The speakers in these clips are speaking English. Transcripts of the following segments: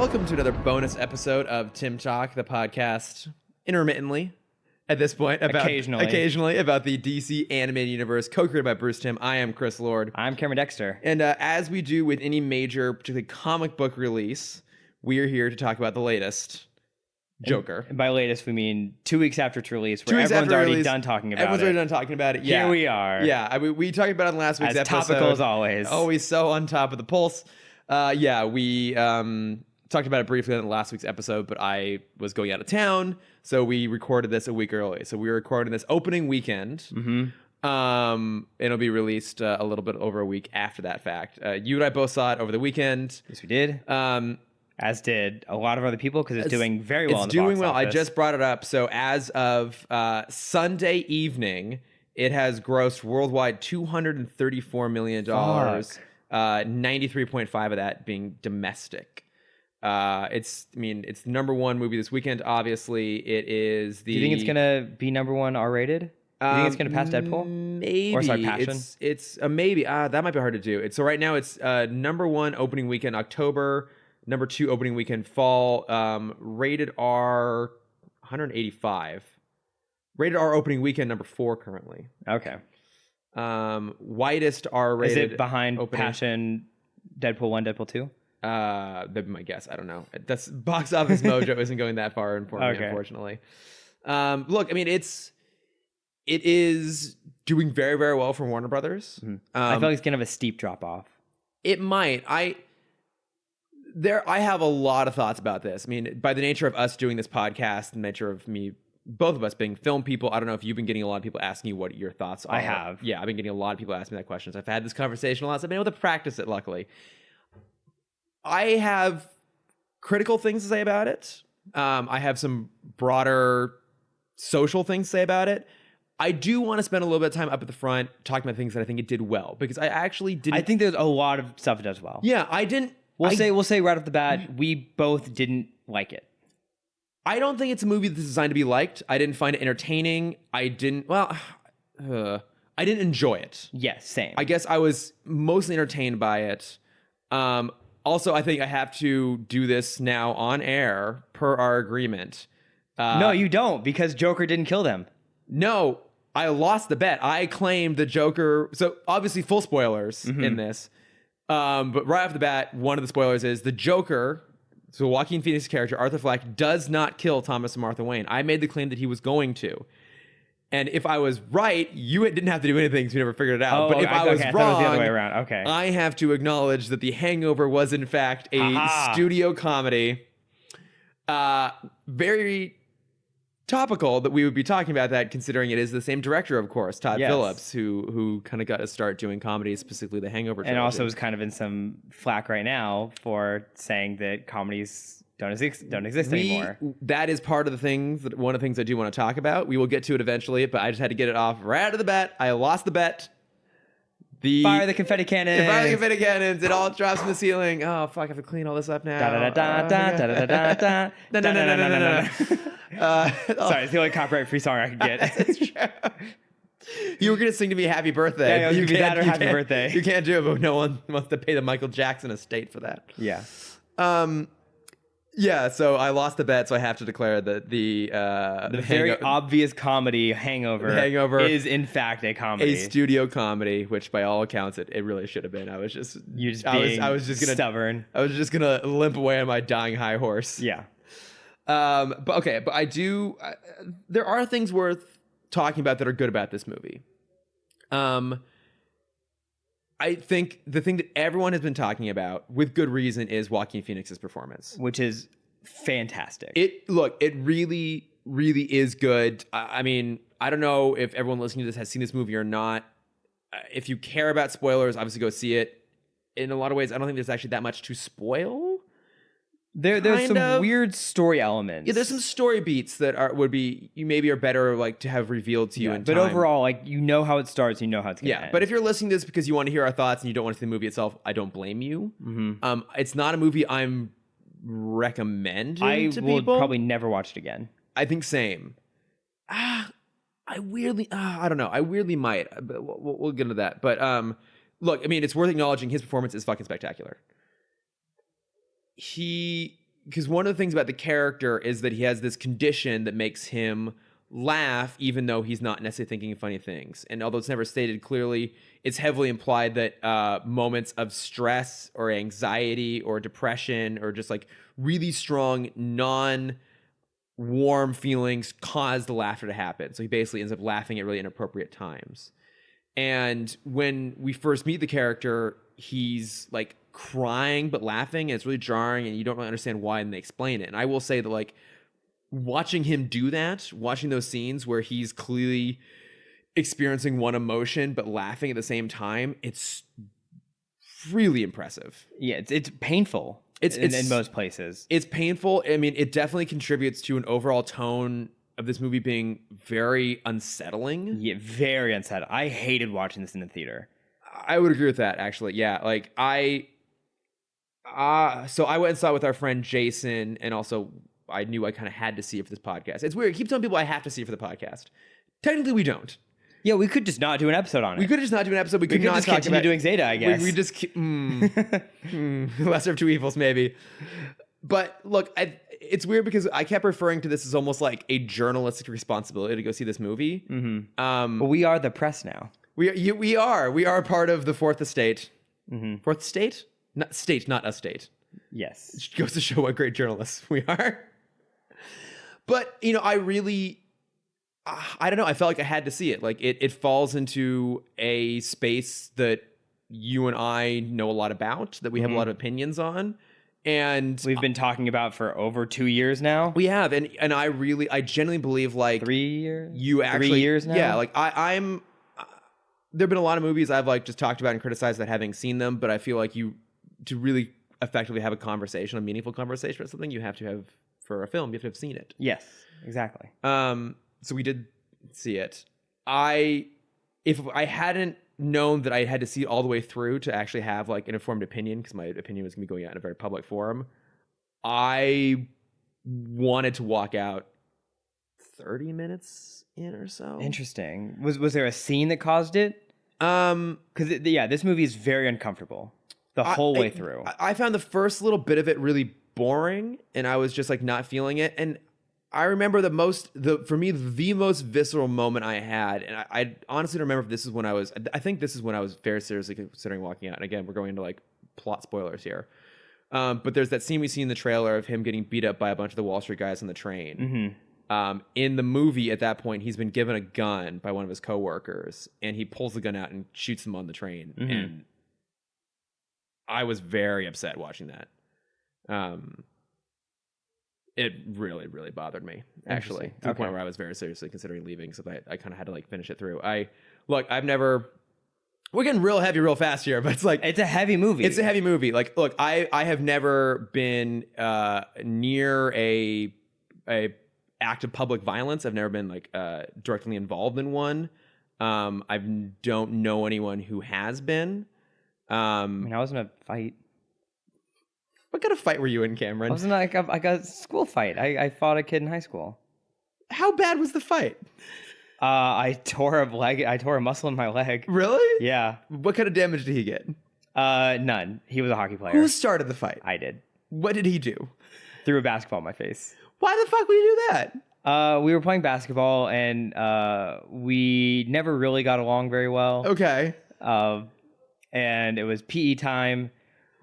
welcome to another bonus episode of Timm Talk, the podcast, intermittently at this point, about occasionally about the DC animated universe, co-created by Bruce Timm. I am Chris Lord. I'm Cameron Dexter. And as we do with any major, particularly comic book release, we are here to talk about the latest, Joker. And by latest, we mean 2 weeks after its release, where everyone's already done talking about it. Everyone's already done talking about it. Yeah. Here we are. Yeah, I mean, we talked about it in last week's episode. Topical as always. Always so on top of the pulse. We talked about it briefly in last week's episode, but I was going out of town, so we recorded this a week early. So we were recording this opening weekend. Mm-hmm. It'll be released a little bit over a week after that fact. You and I both saw it over the weekend. Yes, we did. As did a lot of other people, because it's doing very well in the box office. It's doing well. I just brought it up. So as of Sunday evening, it has grossed worldwide $234 million. 93.5 of that being domestic. It's the number one movie this weekend. Obviously, it is the. Do you think it's gonna be number one R-rated? Do you think it's gonna pass Deadpool? Maybe. Or sorry, Passion. It's a maybe. That might be hard to do. So right now it's number one opening weekend October, number two opening weekend fall. Rated R 185. Rated R opening weekend number 4 currently. Okay. Widest R-rated. Is it behind opening. Passion, Deadpool 1, Deadpool 2? That'd be my guess. I don't know. That's box office mojo isn't going that far for me, unfortunately. Look, I mean, it is doing very, very well for Warner Brothers. Mm-hmm. I feel like it's gonna have a steep drop off. It might. I have a lot of thoughts about this. I mean, by the nature of us doing this podcast, the nature of both of us being film people, I don't know if you've been getting a lot of people asking you what your thoughts are. I have. Yeah, I've been getting a lot of people asking me that questions. I've had this conversation a lot, so I've been able to practice it, luckily. I have critical things to say about it. I have some broader social things to say about it. I do want to spend a little bit of time up at the front talking about things that I think it did well, because I actually didn't. I think there's a lot of stuff it does well. Yeah, I didn't. We'll say right off the bat, we both didn't like it. I don't think it's a movie that's designed to be liked. I didn't find it entertaining. I didn't enjoy it. Yes, same. I guess I was mostly entertained by it. Also, I think I have to do this now on air per our agreement. No, you don't, because Joker didn't kill them. No, I lost the bet. I claimed the Joker. So obviously full spoilers in this. But right off the bat, one of the spoilers is the Joker, so Joaquin Phoenix's character, Arthur Fleck, does not kill Thomas and Martha Wayne. I made the claim that he was going to. And if I was right, you didn't have to do anything because you never figured it out. But if I was wrong, it was the other way around. Okay. I have to acknowledge that The Hangover was, in fact, a studio comedy. Very topical that we would be talking about that, considering it is the same director, of course, Todd Phillips, who kind of got to start doing comedies, specifically The Hangover trilogy. And also is kind of in some flack right now for saying that comedies don't exist anymore. That is part of the things, one of the things I do want to talk about. We will get to it eventually, but I just had to get it off right out of the bet. I lost the bet. Fire the confetti cannons. Fire the confetti cannons. It all drops from the ceiling. Oh, fuck, I have to clean all this up now. Sorry, it's the only copyright-free song I could get. That's true. You were going to sing to me Happy Birthday. Yeah, you can't, that or Happy Birthday. You can't do it, but no one wants to pay the Michael Jackson estate for that. Yeah. Yeah, so I lost the bet, so I have to declare that the very obvious comedy Hangover is in fact a comedy, a studio comedy, which by all accounts it really should have been. I was just stubborn. I was just gonna limp away on my dying high horse. Yeah. But I do. There are things worth talking about that are good about this movie. I think the thing that everyone has been talking about, with good reason, is Joaquin Phoenix's performance, which is fantastic. It really, really is good. I mean, I don't know if everyone listening to this has seen this movie or not. If you care about spoilers, obviously go see it. In a lot of ways, I don't think there's actually that much to spoil. There's some weird story elements. Yeah, there's some story beats that you maybe are better to have revealed to you in time. But overall, you know how it starts, you know how it's going to end. But if you're listening to this because you want to hear our thoughts and you don't want to see the movie itself, I don't blame you. Mm-hmm. It's not a movie I'm recommending to people. I will probably never watch it again. I think same. I don't know. I weirdly might. But we'll get into that. But look, I mean, it's worth acknowledging his performance is fucking spectacular. He because one of the things about the character is that he has this condition that makes him laugh even though he's not necessarily thinking of funny things. And although it's never stated clearly, it's heavily implied that moments of stress or anxiety or depression or just like really strong non-warm feelings cause the laughter to happen. So he basically ends up laughing at really inappropriate times. And when we first meet the character, he's like crying but laughing, and it's really jarring, and you don't really understand why, and they explain it. And I will say that like watching him do that, watching those scenes where he's clearly experiencing one emotion but laughing at the same time, it's really impressive. Yeah, it's painful. It's in most places. It's painful. I mean, it definitely contributes to an overall tone of this movie being very unsettling. Yeah, very unsettling. I hated watching this in the theater. I would agree with that, actually. Yeah, like so I went and saw it with our friend Jason, and also I knew I kind of had to see it for this podcast. It's weird. I keep telling people I have to see it for the podcast. Technically, we don't. Yeah, we could just not do an episode on it. We could just not do an episode. We could not just talk continue about doing Zeta, I guess. We just keep, lesser of two evils, maybe. But look, it's weird because I kept referring to this as almost like a journalistic responsibility to go see this movie. Mm-hmm. But we are the press now. We are part of the Fourth Estate. Mm-hmm. Fourth Estate? Not state, not a state. Yes. It goes to show what great journalists we are. But, you know, I don't know. I felt like I had to see it. Like it falls into a space that you and I know a lot about, that we have a lot of opinions on. And we've been talking about for over 2 years now. We have. And I genuinely believe like 3 years. You actually 3 years now. Yeah. Like I'm there have been a lot of movies I've like just talked about and criticized that having seen them, but I feel like to really effectively have a conversation, a meaningful conversation about something, you have to have, for a film, you have to have seen it. Yes, exactly. So we did see it. If I hadn't known that I had to see it all the way through to actually have like an informed opinion, because my opinion was going to be going out in a very public forum, I wanted to walk out 30 minutes in or so. Interesting. Was there a scene that caused it? Because this movie is very uncomfortable the whole way through. I found the first little bit of it really boring, and I was just like not feeling it. And I remember the most visceral moment I had, and I honestly don't remember if this is when I think this is when I was very seriously considering walking out. And again, we're going into like plot spoilers here. But there's that scene we see in the trailer of him getting beat up by a bunch of the Wall Street guys on the train. Mm-hmm. In the movie, at that point, he's been given a gun by one of his coworkers, and he pulls the gun out and shoots them on the train. Mm-hmm. And I was very upset watching that. It really, really bothered me, actually, to the point where I was very seriously considering leaving. So I kind of had to like finish it through. We're getting real heavy real fast here, but it's like it's a heavy movie. It's a heavy movie. Like, look, I have never been near a act of public violence. I've never been like directly involved in one. I don't know anyone who has been. I mean, I was in a fight. What kind of fight were you in, Cameron? I was in like a school fight. I fought a kid in high school. How bad was the fight? I tore a muscle in my leg. Really? Yeah. What kind of damage did he get? None. He was a hockey player. Who started the fight? I did. What did he do? Threw a basketball in my face. Why the fuck would you do that? We were playing basketball, and we never really got along very well. Okay. And it was PE time,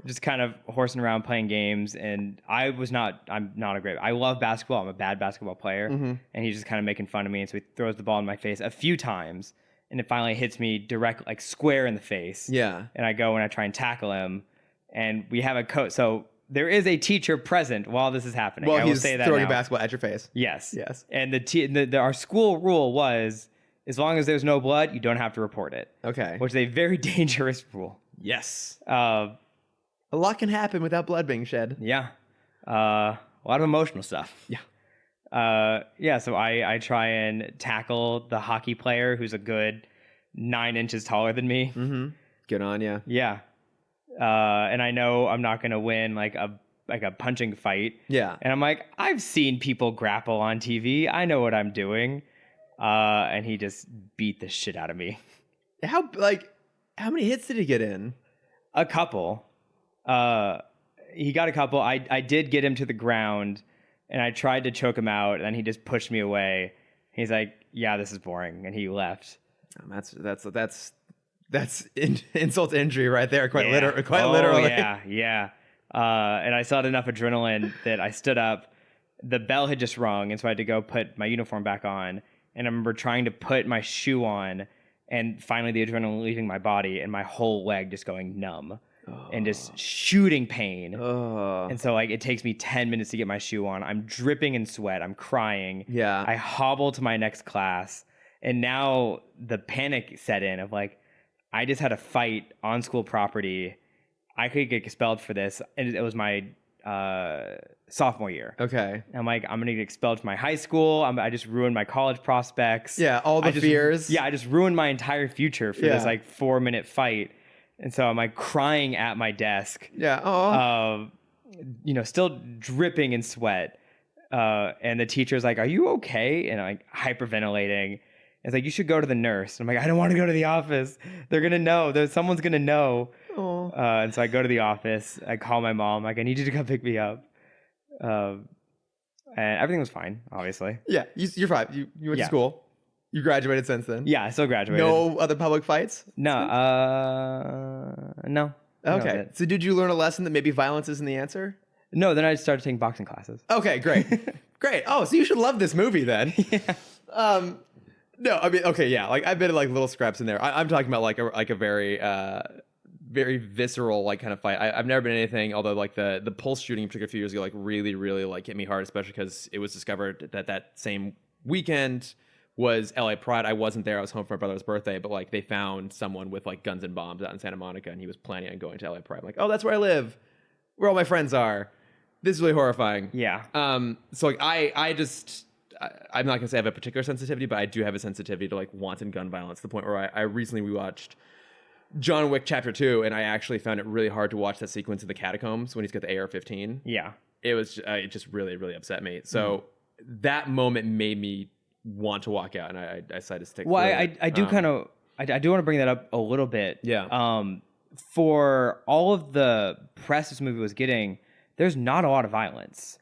just kind of horsing around playing games. And I love basketball. I'm a bad basketball player. Mm-hmm. And he's just kind of making fun of me. And so he throws the ball in my face a few times. And it finally hits me direct, like square in the face. Yeah. And I go and I try and tackle him. And we have a coach. So there is a teacher present while this is happening. Well, I will he's say that throwing now. a basketball at your face. Yes. Yes. And our school rule was, as long as there's no blood, you don't have to report it. Okay. Which is a very dangerous rule. Yes. A lot can happen without blood being shed. Yeah. A lot of emotional stuff. Yeah. So I try and tackle the hockey player who's a good 9 inches taller than me. Mm-hmm. Good on ya. Yeah. And I know I'm not going to win like a punching fight. Yeah. And I'm like, I've seen people grapple on TV. I know what I'm doing. And he just beat the shit out of me. How many hits did he get in? A couple. he got a couple. I did get him to the ground, and I tried to choke him out, and then he just pushed me away. He's like, "Yeah, this is boring," and he left. That's insult to injury right there, quite Yeah. literally. Yeah. And I still had enough adrenaline that I stood up. The bell had just rung, and so I had to go put my uniform back on. And I remember trying to put my shoe on, and finally the adrenaline leaving my body, and my whole leg just going numb and just shooting pain. And so like it takes me 10 minutes to get my shoe on. I'm dripping in sweat. I'm crying. Yeah. I hobble to my next class, and now the panic set in of like, I just had a fight on school property. I could get expelled for this, and it was my sophomore year. Okay. I'm like, I'm gonna get expelled from my high school. I just ruined my college prospects. Yeah, all the fears. Yeah, I just ruined my entire future for this like 4-minute fight. And so I'm like crying at my desk. Yeah. Oh. Still dripping in sweat. And the teacher's like, "Are you okay?" And I'm like hyperventilating. It's like, "You should go to the nurse." And I'm like, "I don't want to go to the office. They're gonna know. Someone's gonna know." And so I go to the office. I call my mom. Like, "I need you to come pick me up." And everything was fine, obviously. Yeah, you're fine. You went to school. You graduated since then. Yeah, I still graduated. No other public fights? No. No. Okay. So did you learn a lesson that maybe violence isn't the answer? No, then I started taking boxing classes. Okay, great. Great. Oh, so you should love this movie then. Yeah. No, I mean, okay, yeah. Like I've been like little scraps in there. I'm talking about like a very very visceral like kind of fight. I've never been in anything, although like the Pulse shooting in particular a few years ago like really like hit me hard, especially because it was discovered that same weekend was LA Pride. I wasn't there. I was home for my brother's birthday, but like they found someone with like guns and bombs out in Santa Monica, and he was planning on going to LA Pride. I'm like, oh, that's where I live, where all my friends are. This is really horrifying. Yeah. So like I'm not gonna say I have a particular sensitivity, but I do have a sensitivity to like wanton gun violence. To the point where I recently rewatched John Wick Chapter 2, and I actually found it really hard to watch that sequence in the catacombs when he's got the AR-15. Yeah. It just really upset me. So that moment made me want to walk out, and I decided to stick. Well, I do want to bring that up a little bit. Yeah. For all of the press this movie was getting, there's not a lot of violence.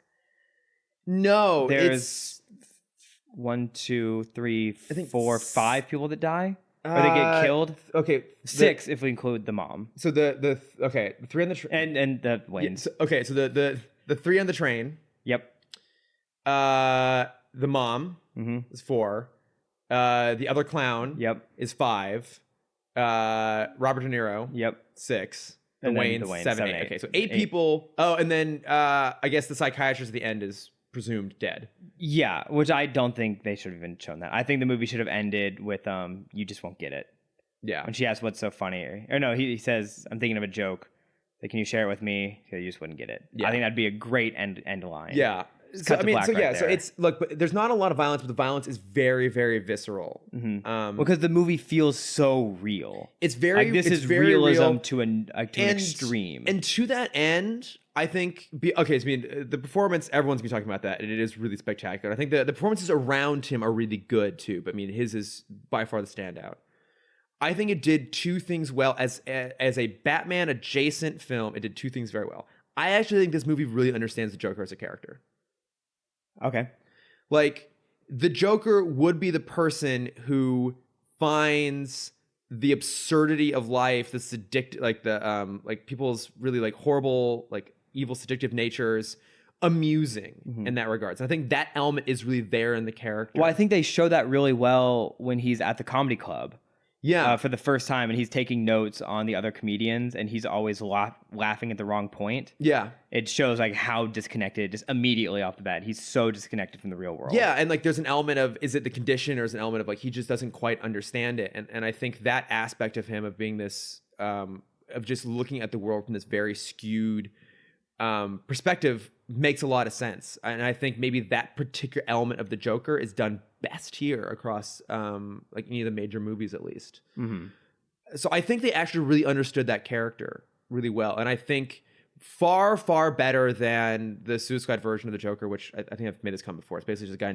No, there's 1, 2, 3, 4, 5 people that die. Or they get killed. Okay, 6 if we include the mom. So the 3 on the train and the wins. Yeah, so the 3 on the train. Yep. The mom is 4. The other clown. Yep. Is 5. Robert De Niro. Yep. 6. The Wayne's 7, 8. Okay, so 8 people. Oh, and then I guess the psychiatrist at the end is presumed dead. Yeah, which I don't think they should have even shown that. I think the movie should have ended with "You just won't get it." Yeah. When she asks what's so funny, or no, he says, "I'm thinking of a joke. Like, can you share it with me?" You just wouldn't get it. Yeah. I think that'd be a great end line. Yeah. So it's look, but there's not a lot of violence, but the violence is very visceral. Because the movie feels so real. It's very like this it's is very realism real. to an extreme. And to that end, I think the performance, everyone's been talking about that, and it is really spectacular. I think the performances around him are really good too, but I mean his is by far the standout. I think it did 2 things well as a Batman adjacent film. It did 2 things very well. I actually think this movie really understands the Joker as a character. Okay. Like the Joker would be the person who finds the absurdity of life, the like people's really like horrible, like evil, seductive natures amusing in that regards. And I think that element is really there in the character. Well, I think they show that really well when he's at the comedy club. Yeah. For the first time, and he's taking notes on the other comedians, and he's always laughing at the wrong point. Yeah. It shows like how disconnected, just immediately off the bat. He's so disconnected from the real world. Yeah, and like there's an element of, is it the condition, or is an element of like he just doesn't quite understand it. And I think that aspect of him of being this, of just looking at the world from this very skewed perspective makes a lot of sense. And I think maybe that particular element of the Joker is done best here across like any of the major movies, at least. So I think they actually really understood that character really well, and I think far better than the Suicide Squad version of the Joker, which I think I've made this comment before. It's basically just a guy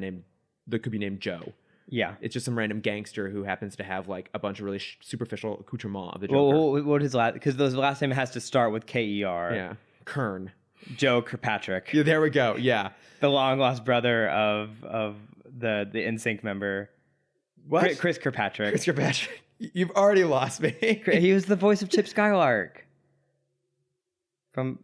that could be named Joe. Yeah, it's just some random gangster who happens to have like a bunch of really superficial accoutrement of the Joker. What his last? Because his last name has to start with K-E-R. Yeah, Kern. Joe Kirkpatrick, Yeah, there we go. Yeah. the long lost brother of the NSYNC member. What? Chris Kirkpatrick. Chris Kirkpatrick. You've already lost me. He was the voice of Chip Skylark from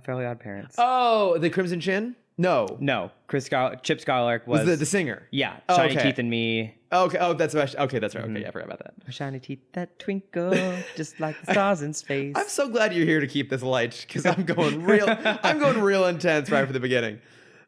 Fairly Odd Parents. Oh, the Crimson Chin? No. No, Chip Skylark was the singer. Yeah, Oh, Shiny okay. Teeth and Me. Okay. Oh, that's right. Okay, that's right. Okay, yeah, I forgot about that. Shiny teeth that twinkle just like the stars in space. I'm so glad you're here to keep this light because I'm going real intense right from the beginning.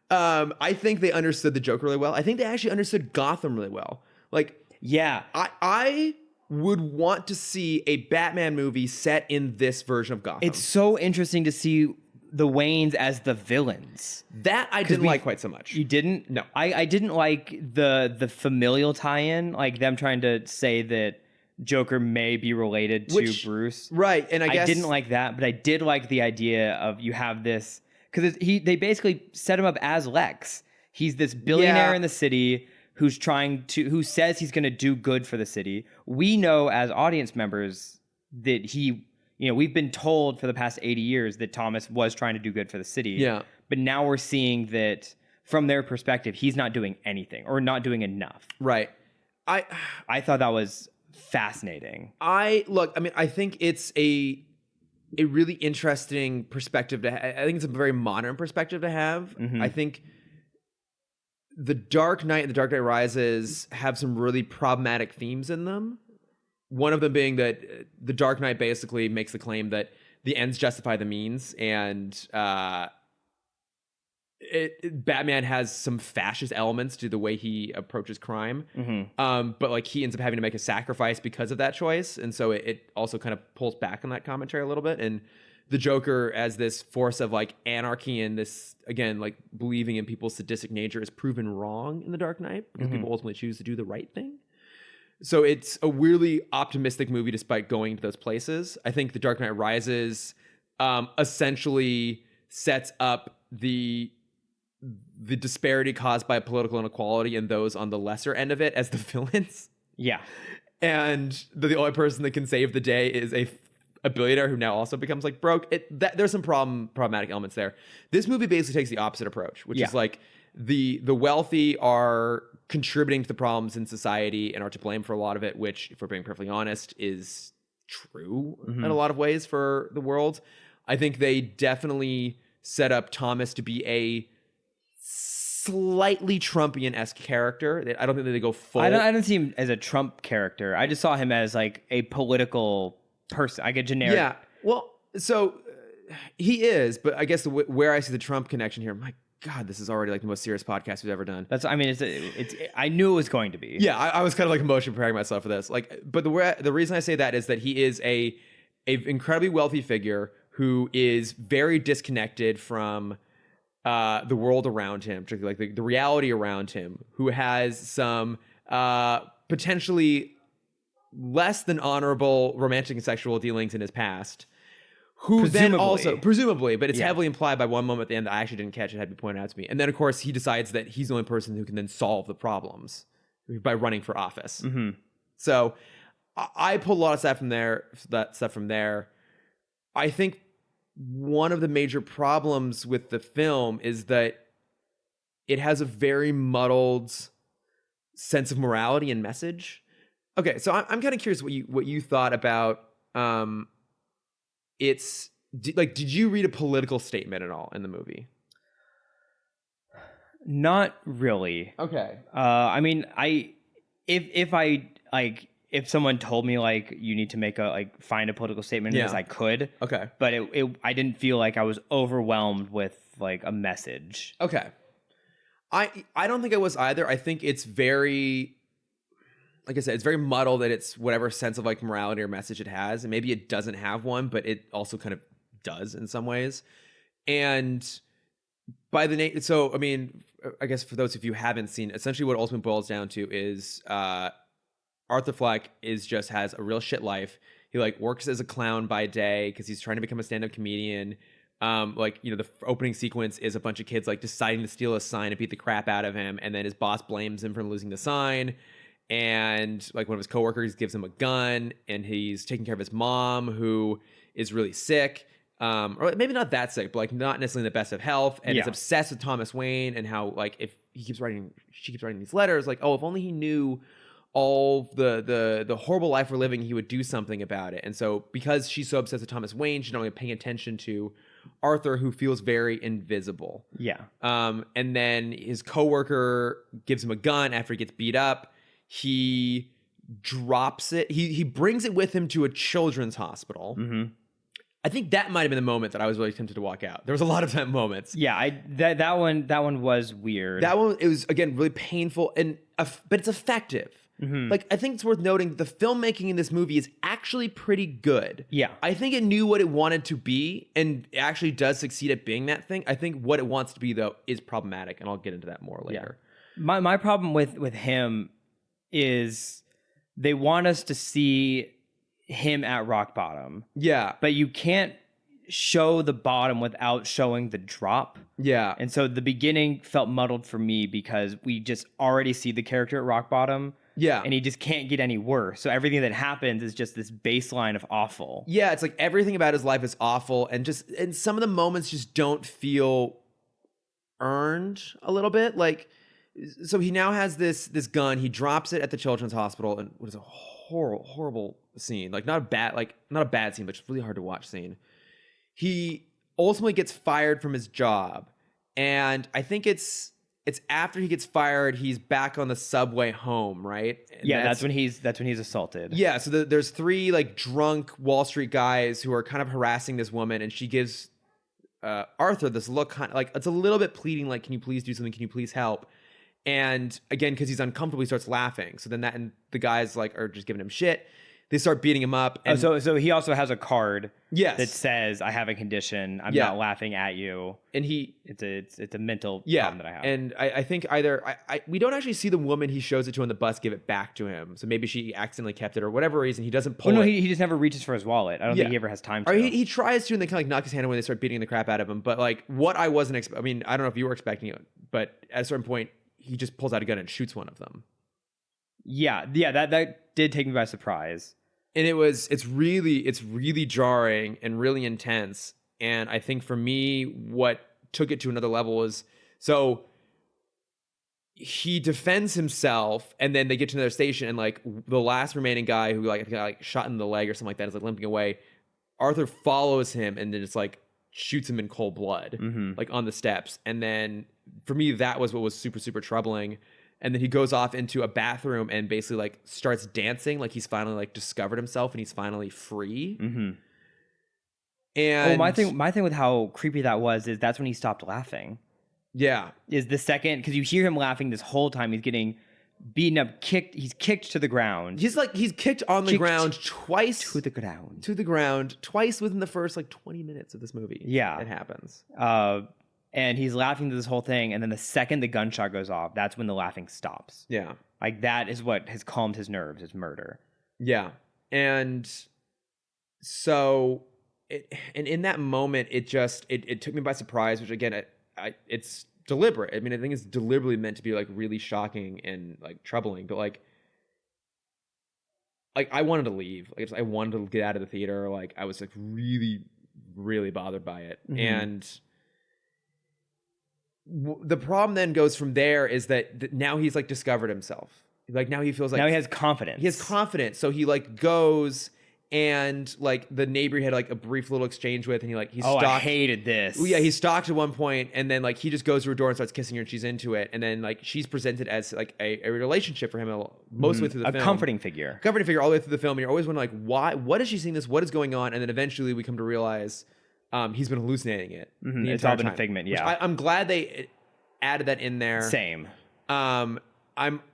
I think they understood the Joker really well. I think they actually understood Gotham really well. Like, yeah, I would want to see a Batman movie set in this version of Gotham. it's so interesting to see the Waynes as the villains. That I didn't like quite so much. You didn't? No. I didn't like the familial tie-in, like them trying to say that Joker may be related to Bruce. Right, and I guess... didn't like that, but I did like the idea of you have this... Because they basically set him up as Lex. He's this billionaire in the city who says he's going to do good for the city. We know as audience members that we've been told for the past 80 years that Thomas was trying to do good for the city. Yeah. But now we're seeing that from their perspective, he's not doing anything or not doing enough. Right. I thought that was fascinating. I think it's a really interesting perspective I think it's a very modern perspective to have. Mm-hmm. I think The Dark Knight and The Dark Knight Rises have some really problematic themes in them. One of them being that The Dark Knight basically makes the claim that the ends justify the means, and Batman has some fascist elements to the way he approaches crime. Mm-hmm. But like he ends up having to make a sacrifice because of that choice, and so it also kind of pulls back on that commentary a little bit. And the Joker as this force of like anarchy and this, again, like believing in people's sadistic nature is proven wrong in The Dark Knight because people ultimately choose to do the right thing. So it's a weirdly optimistic movie despite going to those places. I think The Dark Knight Rises essentially sets up the disparity caused by political inequality and those on the lesser end of it as the villains. Yeah. And the only person that can save the day is a billionaire who now also becomes like broke. There's some problematic elements there. This movie basically takes the opposite approach, which is like the wealthy are contributing to the problems in society and are to blame for a lot of it, which, if we're being perfectly honest, is true in a lot of ways for the world. I think they definitely set up Thomas to be a slightly Trumpian-esque character. I don't think that they go full... I don't see him as a Trump character. I just saw him as like a political person, like a generic... Yeah, well, so he is, but I guess where I see the Trump connection here, my God, this is already like the most serious podcast we've ever done. It's I knew it was going to be. Yeah, I was kind of like emotionally preparing myself for this. Like, but the reason I say that is that he is a incredibly wealthy figure who is very disconnected from the world around him, particularly like the reality around him, who has some potentially less than honorable romantic and sexual dealings in his past. Who then also, presumably, but it's heavily implied by one moment at the end that I actually didn't catch. It had to be pointed out to me. And then, of course, he decides that he's the only person who can then solve the problems by running for office. Mm-hmm. So I pulled a lot of stuff from there. I think one of the major problems with the film is that it has a very muddled sense of morality and message. Okay, so I'm kind of curious what you thought about did you read a political statement at all in the movie? Not really. Okay. I mean, if someone told me like you need to find a political statement in this, I could. Okay. But I didn't feel like I was overwhelmed with like a message. Okay. I don't think I was either. I think it's very, like I said, it's very muddled that it's whatever sense of like morality or message it has. And maybe it doesn't have one, but it also kind of does in some ways. And so, I mean, I guess for those of you who haven't seen, essentially what ultimately boils down to is Arthur Fleck has a real shit life. He like works as a clown by day because he's trying to become a stand-up comedian. The opening sequence is a bunch of kids like deciding to steal a sign and beat the crap out of him. And then his boss blames him for losing the sign. And like one of his coworkers gives him a gun, and he's taking care of his mom who is really sick. or maybe not that sick, but like not necessarily in the best of health, and is Yeah. obsessed with Thomas Wayne and how like if she keeps writing these letters, like, oh, if only he knew all the horrible life we're living, he would do something about it. And so because she's so obsessed with Thomas Wayne, she's not only paying attention to Arthur, who feels very invisible. Yeah. And then his coworker gives him a gun after he gets beat up. He drops it. He brings it with him to a children's hospital. Mm-hmm. I think that might have been the moment that I was really tempted to walk out. There was a lot of time moments. Yeah, that one was weird. That one, it was again really painful but it's effective. Mm-hmm. Like, I think it's worth noting that the filmmaking in this movie is actually pretty good. Yeah. I think it knew what it wanted to be and it actually does succeed at being that thing. I think what it wants to be, though, is problematic, and I'll get into that more later. Yeah. My problem with him is they want us to see him at rock bottom. Yeah. But you can't show the bottom without showing the drop. Yeah. And so the beginning felt muddled for me because we just already see the character at rock bottom. Yeah. And he just can't get any worse. So everything that happens is just this baseline of awful. Yeah, it's like everything about his life is awful, and some of the moments just don't feel earned a little bit. Like, so he now has this gun. He drops it at the children's hospital, and what is a horrible scene. Like not a bad scene, but just really hard to watch scene. He ultimately gets fired from his job, and I think it's after he gets fired, he's back on the subway home, right? And yeah, that's when he's assaulted. Yeah, so there's three like drunk Wall Street guys who are kind of harassing this woman, and she gives Arthur this look, kind of like it's a little bit pleading, like, "Can you please do something? Can you please help?" And again, because he's uncomfortable, he starts laughing. So then and the guys like are just giving him shit. They start beating him up. And so he also has a card yes. that says, "I have a condition. I'm Yeah. not laughing at you." And it's a mental yeah. problem that I have. And I think we don't actually see the woman he shows it to on the bus give it back to him. So maybe she accidentally kept it, or whatever reason he doesn't pull it. He just never reaches for his wallet. I don't think he ever has time to. Or he tries to, and they kind of like knock his hand away when they start beating the crap out of him. But like what I wasn't I mean, I don't know if you were expecting it, but at a certain point he just pulls out a gun and shoots one of them. Yeah, that did take me by surprise. And it's really jarring and really intense. And I think for me, what took it to another level is, so he defends himself, and then they get to another station, and like the last remaining guy who like got shot in the leg or something like that is like limping away. Arthur follows him and then just like shoots him in cold blood, like on the steps. And then for me, that was what was super, super troubling. And then he goes off into a bathroom and basically like starts dancing, like he's finally like discovered himself and he's finally free. Mm-hmm. And my thing with how creepy that was is that's when he stopped laughing. Yeah, is the second, because you hear him laughing this whole time. He's getting beaten up, kicked. He's kicked to the ground. He's kicked on the ground twice. To the ground twice within the first like 20 minutes of this movie. Yeah, it happens. And he's laughing to this whole thing, and then the second the gunshot goes off, that's when the laughing stops. Yeah. Like, that is what has calmed his nerves, is murder. Yeah. And so, in that moment, it took me by surprise, which again, it's deliberate. I mean, I think it's deliberately meant to be, like, really shocking and, like, troubling, but, like I wanted to leave. Like, I wanted to get out of the theater. Like, I was, like, really, really bothered by it. Mm-hmm. And the problem then goes from there is that now he's like discovered himself. Like now he feels like now he has confidence. He has confidence. So he like goes and like the neighbor he had like a brief little exchange with, and he stalked. I hated this. Well, yeah, he stalked at one point, and then like he just goes to her door and starts kissing her, and she's into it, and then like she's presented as like a relationship for him mostly through the film. A comforting figure all the way through the film, and you're always wondering like what is she seeing this? What is going on? And then eventually we come to realize he's been hallucinating it. Mm-hmm. It's all been a figment. Yeah, I'm glad they added that in there. Same. It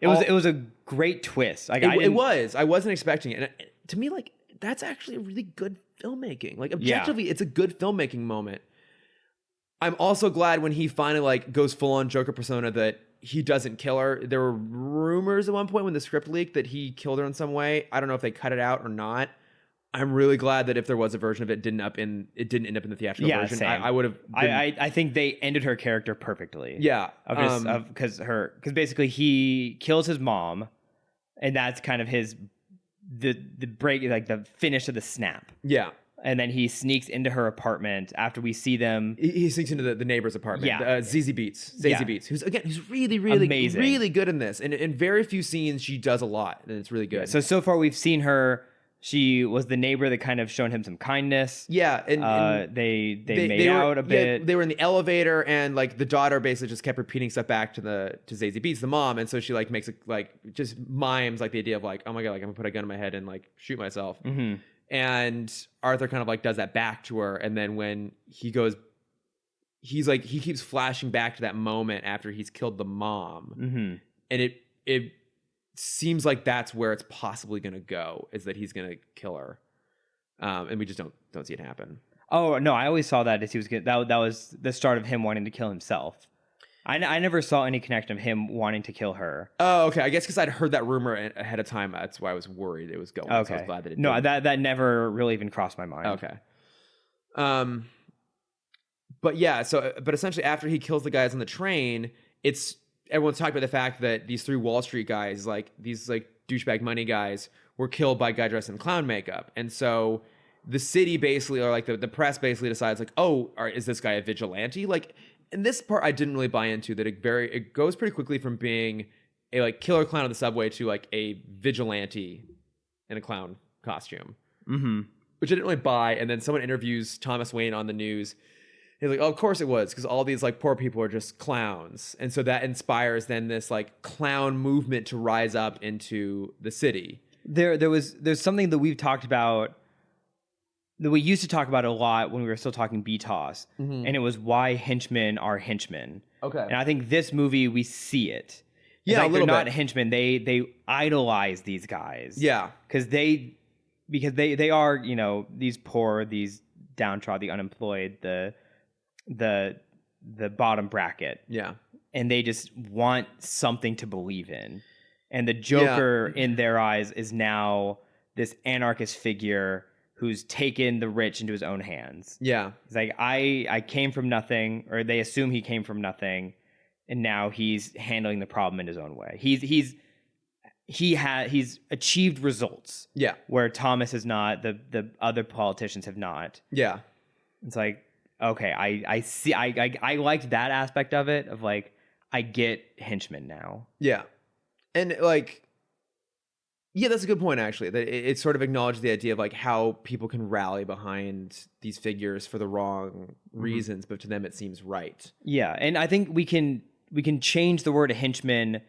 was a great twist. Like it was. I wasn't expecting it, and to me, like that's actually a really good filmmaking. Like objectively, it's a good filmmaking moment. I'm also glad when he finally like goes full on Joker persona that he doesn't kill her. There were rumors at one point when the script leaked that he killed her in some way. I don't know if they cut it out or not. I'm really glad that if there was a version of it, it didn't end up in the theatrical version. Same. I would have. I think they ended her character perfectly. Yeah, because basically he kills his mom, and that's kind of the break, like the finish of the snap. Yeah, and then he sneaks into her apartment after we see them. He sneaks into the neighbor's apartment. Yeah. Zazie Yeah. Beetz, who's really, really, Amazing. really good in this. And in very few scenes, she does a lot, and it's really good. So far we've seen her. She was the neighbor that kind of shown him some kindness. Yeah, and they made out a bit. Yeah, they were in the elevator, and like the daughter basically just kept repeating stuff back to Zazie Beetz, the mom, and so she like makes it like just mimes like the idea of like, oh my god, like I'm gonna put a gun in my head and like shoot myself. Mm-hmm. And Arthur kind of like does that back to her, and then when he goes, he keeps flashing back to that moment after he's killed the mom, Mm-hmm. and it seems like that's where it's possibly going to go, is that he's going to kill her, and we just don't see it happen. Oh no, I always saw that as he was that was the start of him wanting to kill himself. I never saw any connection of him wanting to kill her. Oh, okay. I guess because I'd heard that rumor ahead of time, that's why I was worried it was going. Okay, so I was glad that it no, didn't. that never really even crossed my mind. Okay. But yeah, but essentially after he kills the guys on the train, everyone's talking about the fact that these 3 Wall Street guys, like these like douchebag money guys, were killed by a guy dressed in clown makeup. And so the city basically, or like the press basically decides like, oh, is this guy a vigilante? Like, in this part I didn't really buy into, that it goes pretty quickly from being a like killer clown on the subway to like a vigilante in a clown costume. Mm-hmm. Which I didn't really buy. And then someone interviews Thomas Wayne on the news. He's like, oh, of course it was, because all these like poor people are just clowns. And so that inspires then this like clown movement to rise up into the city. There's something that we've talked about, that we used to talk about a lot when we were still talking BTOS, Mm-hmm. and it was why henchmen are henchmen. Okay. And I think this movie we see it. It's Yeah, like a little they're not bit. henchmen. They idolize these guys. Yeah. Because they are, you know, these poor, these downtrodden, the unemployed, the bottom bracket. Yeah. And they just want something to believe in. And the Joker in their eyes is now this anarchist figure who's taken the rich into his own hands. Yeah. It's like, I came from nothing, or they assume he came from nothing, and now he's handling the problem in his own way. He's achieved results. Yeah. Where Thomas has not, the other politicians have not. Yeah. It's like, okay, I see, I liked that aspect of it, of like, I get henchmen now. Yeah. And like, yeah, that's a good point, actually. That it sort of acknowledges the idea of like how people can rally behind these figures for the wrong reasons, but to them it seems right. Yeah, and I think we can change the word henchman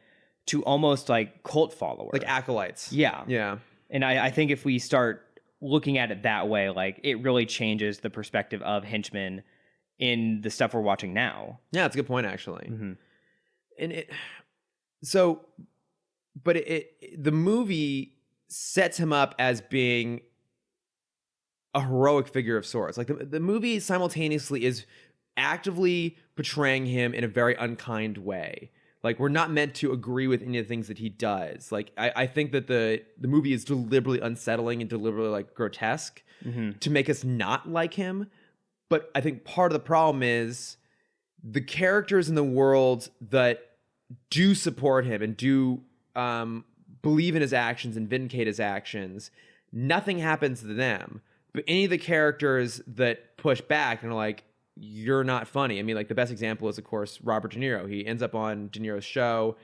to almost like cult follower, Like acolytes. Yeah, Yeah. and I think if we start looking at it that way, like it really changes the perspective of henchmen in the stuff we're watching now. Yeah, that's a good point, actually. Mm-hmm. And the movie sets him up as being a heroic figure of sorts. Like the movie simultaneously is actively portraying him in a very unkind way. Like, we're not meant to agree with any of the things that he does. Like, I think that the movie is deliberately unsettling and deliberately like grotesque to make us not like him. But I think part of the problem is the characters in the world that do support him and do believe in his actions and vindicate his actions, nothing happens to them. But any of the characters that push back and are like, you're not funny. I mean, like, the best example is, of course, Robert De Niro. He ends up on De Niro's show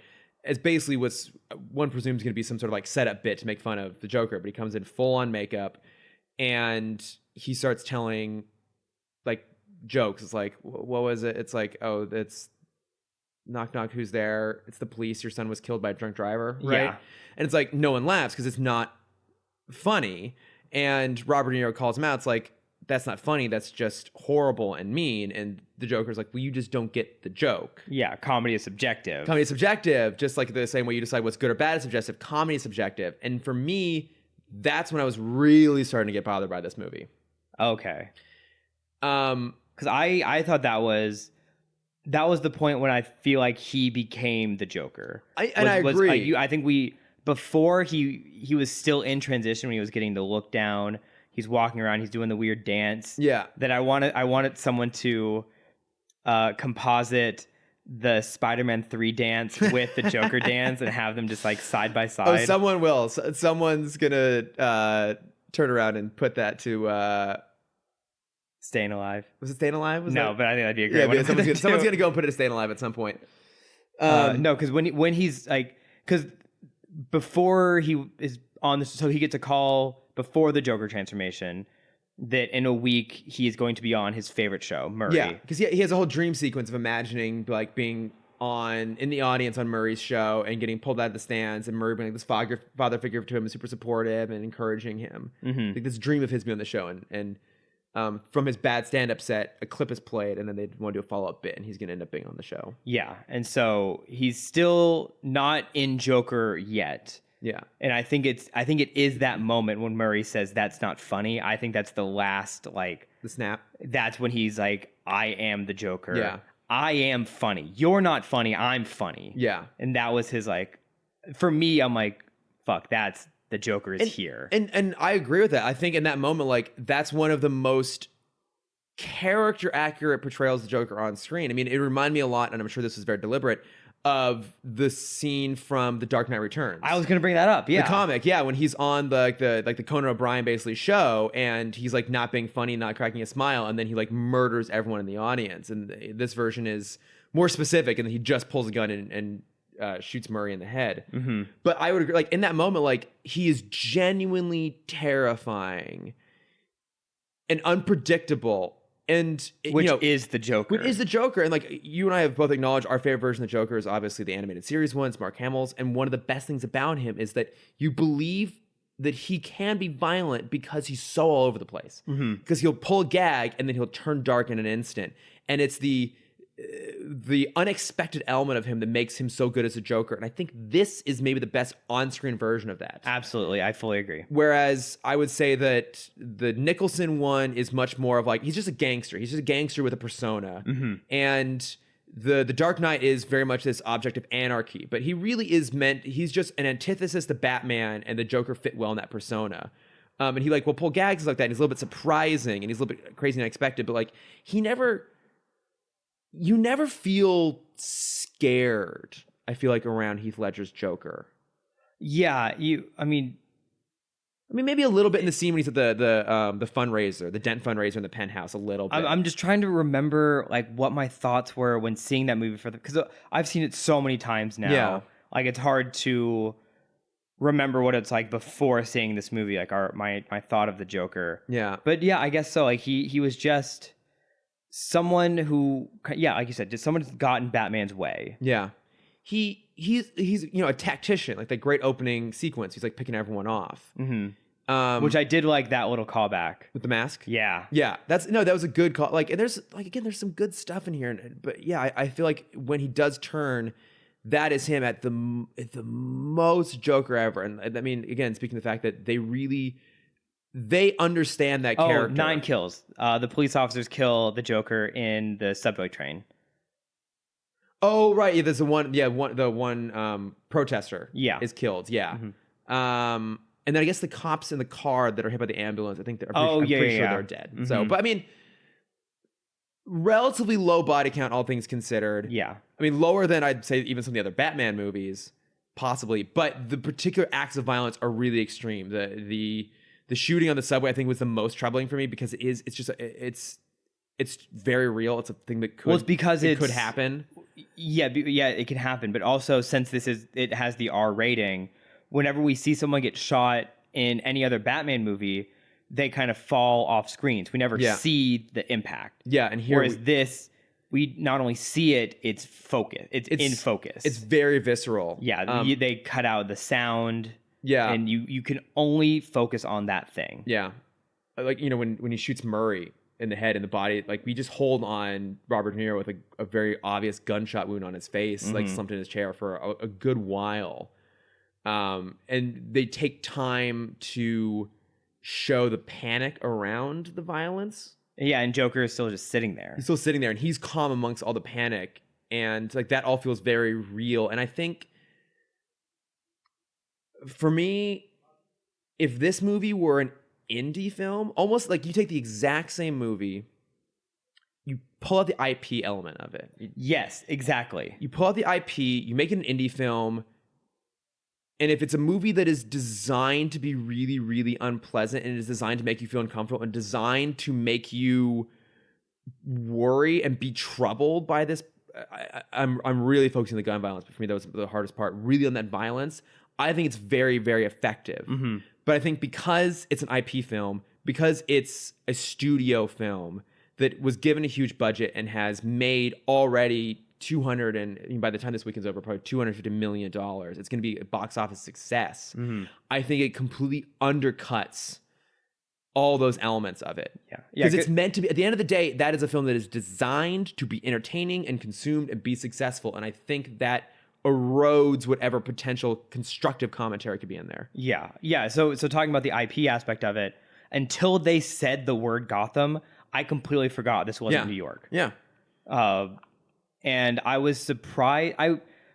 as basically what's one presumes going to be some sort of like setup bit to make fun of the Joker, but he comes in full on makeup and he starts telling like jokes. It's like, what was it? It's like, oh, it's knock knock, who's there? It's the police. Your son was killed by a drunk driver, right? Yeah. And it's like, no one laughs because it's not funny. And Robert De Niro calls him out. It's like, that's not funny. That's just horrible and mean. And the Joker's like, well, you just don't get the joke. Yeah, comedy is subjective. Comedy is subjective, just like the same way you decide what's good or bad is subjective. Comedy is subjective. And for me, that's when I was really starting to get bothered by this movie. Okay. Because I thought that was the point when I feel like he became the Joker. I agree. I think before he was still in transition when he was getting the look down. He's walking around. He's doing the weird dance. Yeah. That I wanted someone to composite the Spider-Man 3 dance with the Joker dance and have them just like side by side. Oh, someone will. Someone's gonna turn around and put that to Staying Alive. Was it Staying Alive? Was No, that? but I think that'd be a great Yeah, one. but someone's gonna go and put it to Staying Alive at some point. No, because when he's like, because before he is on this, so he gets a call before the Joker transformation that in a week he is going to be on his favorite show, Murray. Yeah, because he has a whole dream sequence of imagining like being in the audience on Murray's show and getting pulled out of the stands, and Murray being this father figure to him, super supportive and encouraging him. Mm-hmm. Like this dream of his being on the show, and from his bad stand-up set, a clip is played, and then they want to do a follow-up bit, and he's gonna end up being on the show. Yeah, and so he's still not in Joker yet. Yeah, and I think it is that moment when Murray says that's not funny. I think that's the last like the snap. That's when he's like, I am the Joker. Yeah, I am funny. You're not funny. I'm funny. Yeah, and that was his like. For me, I'm like, fuck. That's the Joker is here. And I agree with that. I think in that moment, like that's one of the most character accurate portrayals of the Joker on screen. I mean, it reminded me a lot, and I'm sure this was very deliberate, of the scene from The Dark Knight Returns. I was gonna bring that up. Yeah, the comic. Yeah, when he's on the Conan O'Brien basically show, and he's like not being funny, not cracking a smile, and then he like murders everyone in the audience. And this version is more specific, and he just pulls a gun and shoots Murray in the head. Mm-hmm. But I would agree, like in that moment, like he is genuinely terrifying and unpredictable. And which is the Joker. Which is the Joker. And like you and I have both acknowledged our favorite version of the Joker is obviously the animated series ones, Mark Hamill's. And one of the best things about him is that you believe that he can be violent because he's so all over the place. Because he'll pull a gag and then he'll turn dark in an instant. And it's the unexpected element of him that makes him so good as a Joker. And I think this is maybe the best on-screen version of that. Absolutely. I fully agree. Whereas I would say that the Nicholson one is much more of like, he's just a gangster. He's just a gangster with a persona. And the Dark Knight is very much this object of anarchy. But he really is he's just an antithesis to Batman, and the Joker fit well in that persona. And he like will pull gags like that, and he's a little bit surprising, and he's a little bit crazy and unexpected. But like, you never feel scared, I feel like, around Heath Ledger's Joker. Yeah, I mean, maybe a little bit in the scene when he's at the fundraiser, the Dent fundraiser in the penthouse, a little bit. I'm just trying to remember like what my thoughts were when seeing that movie because I've seen it so many times now. Yeah. Like it's hard to remember what it's like before seeing this movie. Like my thought of the Joker. Yeah. But yeah, I guess so. Like he was just someone who, yeah, like you said, just someone who's gotten Batman's way. Yeah. He's a tactician, like that great opening sequence. He's like picking everyone off. Mm-hmm. Which I did like that little callback with the mask. Yeah. Yeah. that was a good call. Like, and there's some good stuff in here. But yeah, I feel like when he does turn, that is him at the most Joker ever. And I mean, again, speaking of the fact that they understand that character. 9 kills. The police officers kill the Joker in the subway train. Oh, right. Yeah, there's the one protester is killed. Yeah. Mm-hmm. And then I guess the cops in the car that are hit by the ambulance, I think I'm pretty sure they're dead. Mm-hmm. So, but I mean, relatively low body count, all things considered. Yeah. I mean, lower than I'd say even some of the other Batman movies, possibly. But the particular acts of violence are really extreme. The shooting on the subway, I think, was the most troubling for me because it's very real. It's a thing that could could happen. Yeah, it can happen. But also, since it has the R rating, whenever we see someone get shot in any other Batman movie, they kind of fall off screens. We never see the impact. Yeah, and here, whereas this, we not only see it, it's focus. It's in focus. It's very visceral. Yeah, they cut out the sound. Yeah, and you can only focus on that thing. Yeah, like when he shoots Murray in the head and the body, like we just hold on Robert De Niro with a very obvious gunshot wound on his face, like slumped in his chair for a good while. And they take time to show the panic around the violence. Yeah, and Joker is still just sitting there. He's still sitting there, and he's calm amongst all the panic, and like that all feels very real. And I think, for me, if this movie were an indie film, almost like you take the exact same movie, you pull out the IP element of it. Yes, exactly. You pull out the IP, you make it an indie film, and if it's a movie that is designed to be really, really unpleasant and is designed to make you feel uncomfortable and designed to make you worry and be troubled by this. I'm really focusing on the gun violence, but for me that was the hardest part. Really on that violence, I think it's very, very effective. But I think because it's an IP film, because it's a studio film that was given a huge budget and has made already 200 and I mean, by the time this weekend's over, probably $250 million. It's going to be a box office success. I think it completely undercuts all those elements of it. Yeah. Because it's meant to be, at the end of the day, that is a film that is designed to be entertaining and consumed and be successful. And I think that erodes whatever potential constructive commentary could be in there. Yeah. Yeah. So talking about the IP aspect of it, until they said the word Gotham, I completely forgot this wasn't New York. Yeah. And I was surprised.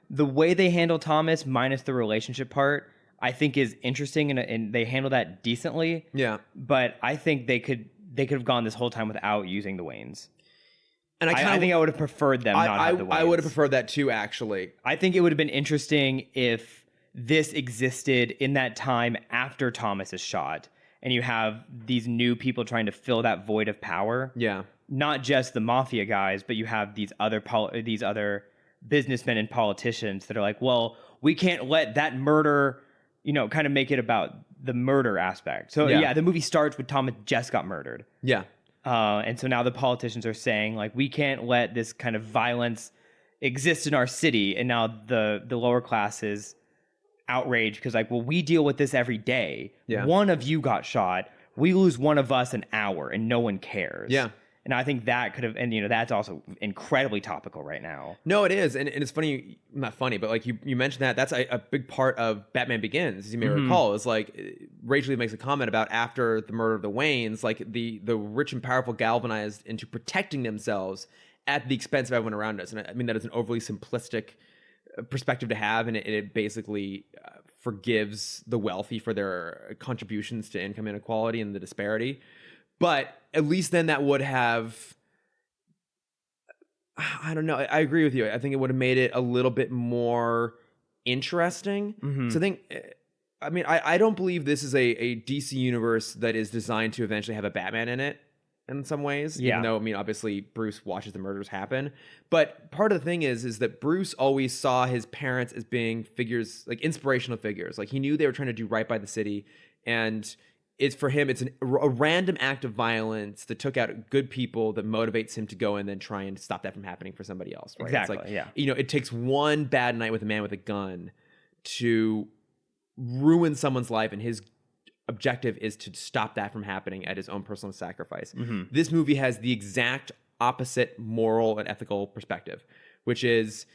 The way they handle Thomas, minus the relationship part, I think is interesting, and they handle that decently. Yeah. But I think they could have gone this whole time without using the Waynes. And I think I would have preferred them not have the Waynes. I would have preferred that too, actually. I think it would have been interesting if this existed in that time after Thomas is shot, and you have these new people trying to fill that void of power. Yeah. Not just the mafia guys, but you have these other businessmen and politicians that are like, well, we can't let that murder, kind of make it about the murder aspect. So yeah, the movie starts with Thomas just got murdered. Yeah. And so now the politicians are saying, like, we can't let this kind of violence exist in our city. And now the lower class is outraged because, like, well, we deal with this every day. Yeah. One of you got shot. We lose one of us an hour and no one cares. Yeah. And I think that could have, and that's also incredibly topical right now. No, it is. And it's funny, not funny, but like you mentioned that's a big part of Batman Begins, as you may recall, is like Rachel Lee makes a comment about after the murder of the Waynes, like the rich and powerful galvanized into protecting themselves at the expense of everyone around us. And I mean, that is an overly simplistic perspective to have. And it basically forgives the wealthy for their contributions to income inequality and the disparity. But at least then that would have, I don't know. I agree with you. I think it would have made it a little bit more interesting. So I don't believe this is a DC universe that is designed to eventually have a Batman in it in some ways. Yeah. Even though, obviously Bruce watches the murders happen. But part of the thing is that Bruce always saw his parents as being figures, like inspirational figures. Like he knew they were trying to do right by the city, and for him, it's a random act of violence that took out good people that motivates him to go and then try and stop that from happening for somebody else. Right? Exactly. It's like, it takes one bad night with a man with a gun to ruin someone's life, and his objective is to stop that from happening at his own personal sacrifice. This movie has the exact opposite moral and ethical perspective, which is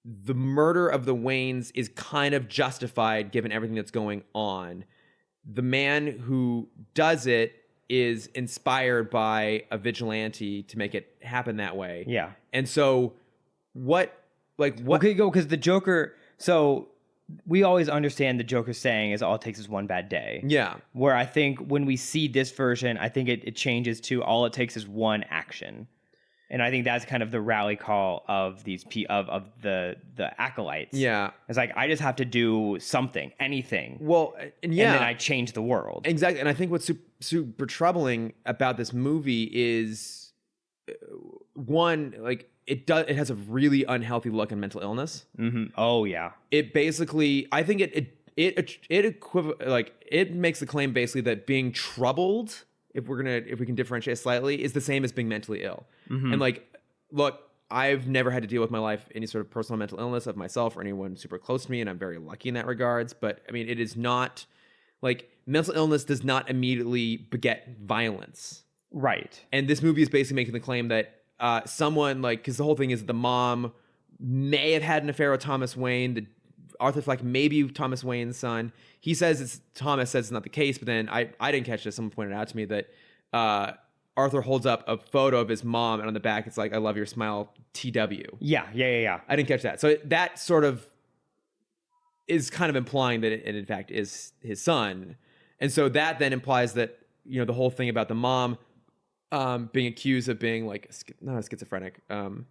the murder of the Waynes is kind of justified given everything that's going on. The man who does it is inspired by a vigilante to make it happen that way. Yeah. And so what? Okay, go, because the Joker, so we always understand the Joker saying is all it takes is one bad day. Yeah. Where I think when we see this version, I think it changes to all it takes is one action. And I think that's kind of the rally call of these of the acolytes. Yeah. It's like, I just have to do something, anything. Well, and then I change the world. Exactly. And I think what's super troubling about this movie is one, like it has a really unhealthy look in mental illness. Oh yeah. It basically, I think it makes the claim basically that being troubled, if we can differentiate slightly, is the same as being mentally ill. And like, look, I've never had to deal with my life any sort of personal mental illness of myself or anyone super close to me, and I'm very lucky in that regards. But it is not like mental illness does not immediately beget violence, right? And this movie is basically making the claim that someone, like, because the whole thing is the mom may have had an affair with Thomas Wayne. Arthur Fleck may be Thomas Wayne's son. He says Thomas says it's not the case, but then I didn't catch this. Someone pointed out to me that Arthur holds up a photo of his mom, and on the back it's like, "I love your smile, TW." Yeah. I didn't catch that. So that sort of is kind of implying that it in fact is his son. And so that then implies that, the whole thing about the mom being accused of being like, not schizophrenic, being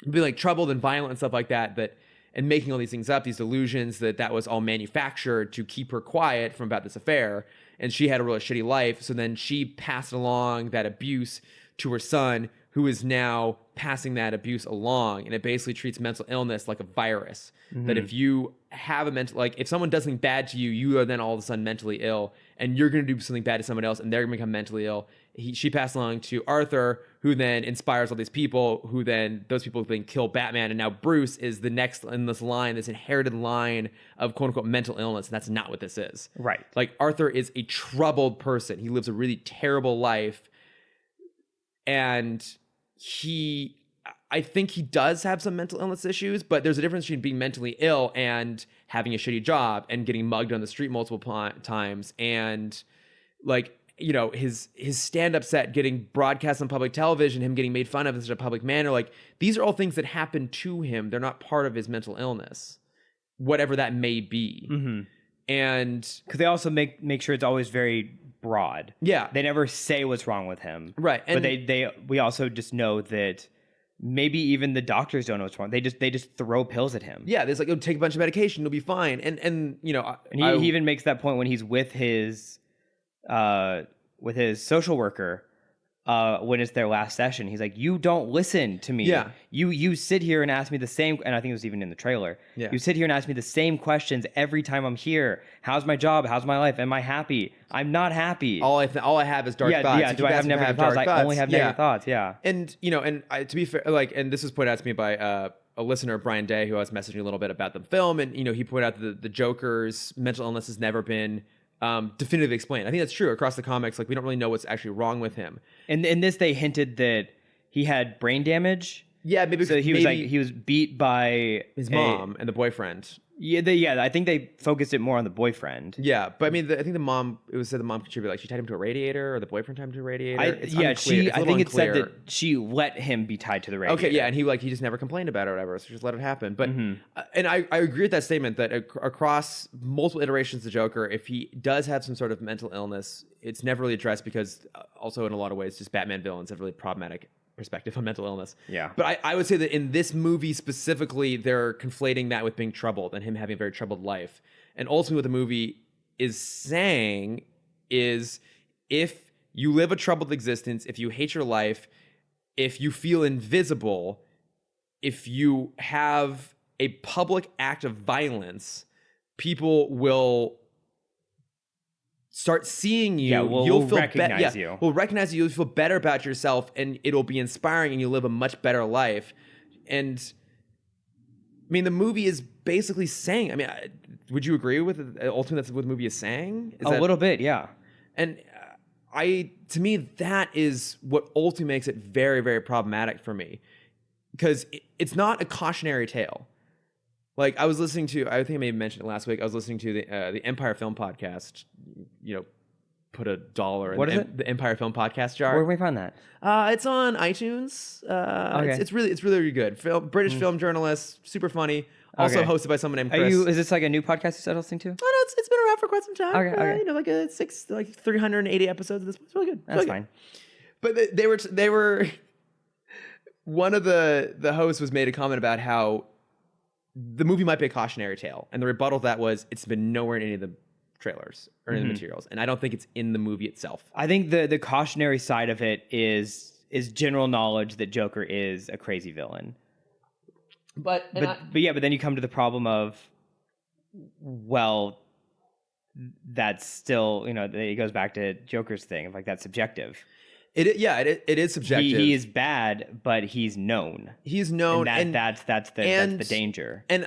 like troubled and violent and stuff like that, and making all these things up, these delusions that was all manufactured to keep her quiet from about this affair. And she had a really shitty life. So then she passed along that abuse to her son, who is now passing that abuse along. And it basically treats mental illness like a virus. That if you have a mental, like if someone does something bad to you, you are then all of a sudden mentally ill, and you're going to do something bad to someone else, and they're going to become mentally ill. She passed along to Arthur, who then inspires all these people, who then those people then kill Batman, and now Bruce is the next in this line, this inherited line of quote unquote mental illness, and that's not what this is. Right. Like Arthur is a troubled person. He lives a really terrible life, and I think he does have some mental illness issues, but there's a difference between being mentally ill and having a shitty job and getting mugged on the street multiple times, and like, you know, his stand-up set getting broadcast on public television, him getting made fun of in such a public manner. Like, these are all things that happen to him. They're not part of his mental illness, whatever that may be. And because they also make sure it's always very broad. Yeah, they never say what's wrong with him, right? And but we also just know that maybe even the doctors don't know what's wrong. They just throw pills at him. Yeah, there's like, oh, take a bunch of medication, you'll be fine. And you know, and he even makes that point when he's with his social worker when it's their last session. He's like, you don't listen to me. Yeah. You sit here and ask me the same, and I think it was even in the trailer. Yeah. You sit here and ask me the same questions every time I'm here. How's my job? How's my life? Am I happy? I'm not happy. All I have is dark thoughts. Yeah, do I have negative thoughts? I only have negative thoughts, yeah. And, you know, and to be fair, like, and this was pointed out to me by a listener, Brian Day, who I was messaging a little bit about the film, and, you know, he pointed out that the Joker's mental illness has never been definitively explained. I think that's true across the comics. Like, we don't really know what's actually wrong with him. And in this, they hinted that he had brain damage. Yeah, maybe. So he was beat by his mom and the boyfriend. Yeah, I think they focused it more on the boyfriend. Yeah, but I mean, I think the mom. It was said the mom contributed. Like, she tied him to a radiator, or the boyfriend tied him to a radiator. I think it said that she let him be tied to the radiator. Okay, yeah, and he just never complained about it or whatever, so just let it happen. But and I agree with that statement that across multiple iterations of the Joker, if he does have some sort of mental illness, it's never really addressed because also in a lot of ways, just Batman villains have really problematic perspective on mental illness. Yeah. But I would say that in this movie specifically, they're conflating that with being troubled and him having a very troubled life. And ultimately what the movie is saying is, if you live a troubled existence, if you hate your life, if you feel invisible, if you have a public act of violence, people will start seeing you. Yeah, you'll recognize you. We'll recognize you. You'll feel better about yourself, and it'll be inspiring, and you'll live a much better life. And I mean, the movie is basically saying. I mean, would you agree with ultimately that's what the movie is saying? A little bit, yeah. And to me, that is what ultimately makes it very, very problematic for me, because it's not a cautionary tale. Like, I was listening to, I think I may have mentioned it last week. I was listening to the Empire Film Podcast. You know, put $1 in the Empire Film Podcast jar. Where can we find that? It's on iTunes. Okay. It's really good. British film journalist, super funny. Also hosted by someone named Chris. Is this like a new podcast you started listening to? Oh no, it's been around for quite some time. Okay. You know, like 380 episodes of this. It's really good. That's fine. But they were one of the hosts was made a comment about how the movie might be a cautionary tale, and the rebuttal to that was it's been nowhere in any of the trailers or in the materials, and I don't think it's in the movie itself. I think the cautionary side of it is general knowledge that Joker is a crazy villain. But then you come to the problem of, well, that's still, you know, it goes back to Joker's thing of like, that's subjective. It is subjective. He is bad, but he's known. He's known, and that's the danger. And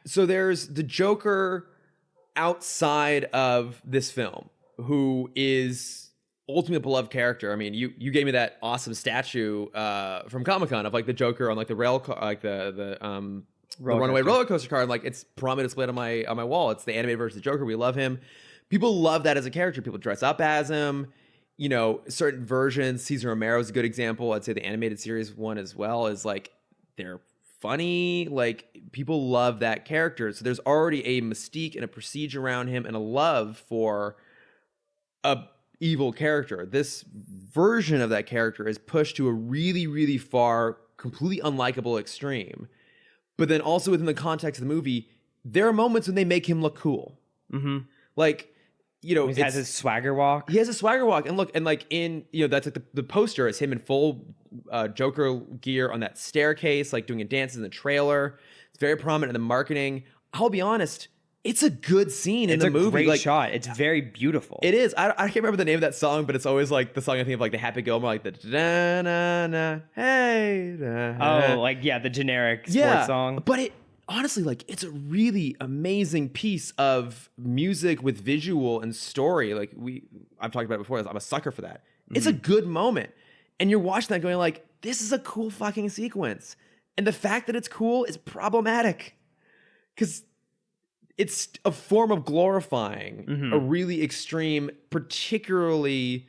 so there's the Joker outside of this film, who is ultimately a beloved character. I mean, you gave me that awesome statue from Comic-Con of like the Joker on like the rail car, like the runaway roller coaster car, and like it's prominently displayed on my wall. It's the animated version of the Joker. We love him. People love that as a character. People dress up as him. You know, certain versions. Cesar Romero is a good example. I'd say the animated series one as well is like, they're funny. Like, people love that character. So there's already a mystique and a prestige around him and a love for a evil character. This version of that character is pushed to a really, really far, completely unlikable extreme. But then also within the context of the movie, there are moments when they make him look cool. Mm-hmm. Like, you know, He has his swagger walk. He has a swagger walk, and look, and like in, you know, that's like the poster is him in full Joker gear on that staircase, like doing a dance in the trailer. It's very prominent in the marketing. I'll be honest, it's a good scene in the movie. It's a great like, shot. It's very beautiful. It is. I can't remember the name of that song, but it's always like the song I think of, like the Happy Gilmore, like the da na na hey. Da, like yeah, the generic sports song. But it honestly, like, it's a really amazing piece of music with visual and story. Like I've talked about it before. I'm a sucker for that. It's a good moment, and you're watching that going like, this is a cool fucking sequence, and the fact that it's cool is problematic because it's a form of glorifying a really extreme, particularly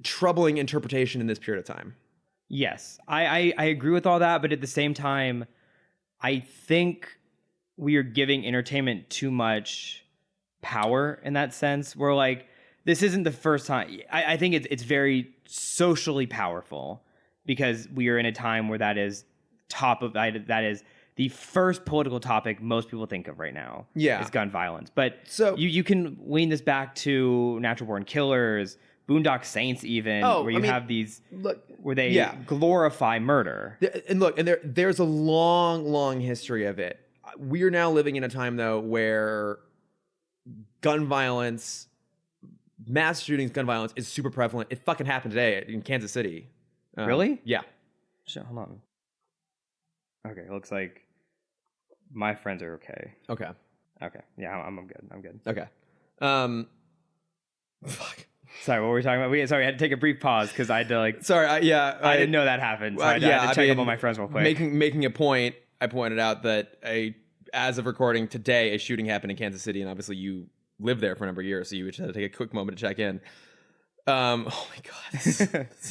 troubling interpretation in this period of time. Yes, I agree with all that, but at the same time, I think we are giving entertainment too much power in that sense. We're like, this isn't the first time. I think it's very socially powerful because we are in a time where that is that is the first political topic most people think of right now. Yeah, is gun violence. But so you can lean this back to Natural Born Killers, Boondock Saints, even where you have these where they glorify murder. And there's a long history of it. We are now living in a time though where gun violence, mass shootings, gun violence is super prevalent. It fucking happened today in Kansas City. Really? Yeah. Shit, hold on. Okay, it looks like my friends are okay. Okay. Yeah, I'm good. I'm good. Okay. Fuck. Sorry, what were we talking about? I had to take a brief pause because I had to like. Sorry, I didn't know that happened. So I had to check up on my friends real quick. Making a point, I pointed out that as of recording today, a shooting happened in Kansas City, and obviously you lived there for a number of years, so you just had to take a quick moment to check in. Oh my god, this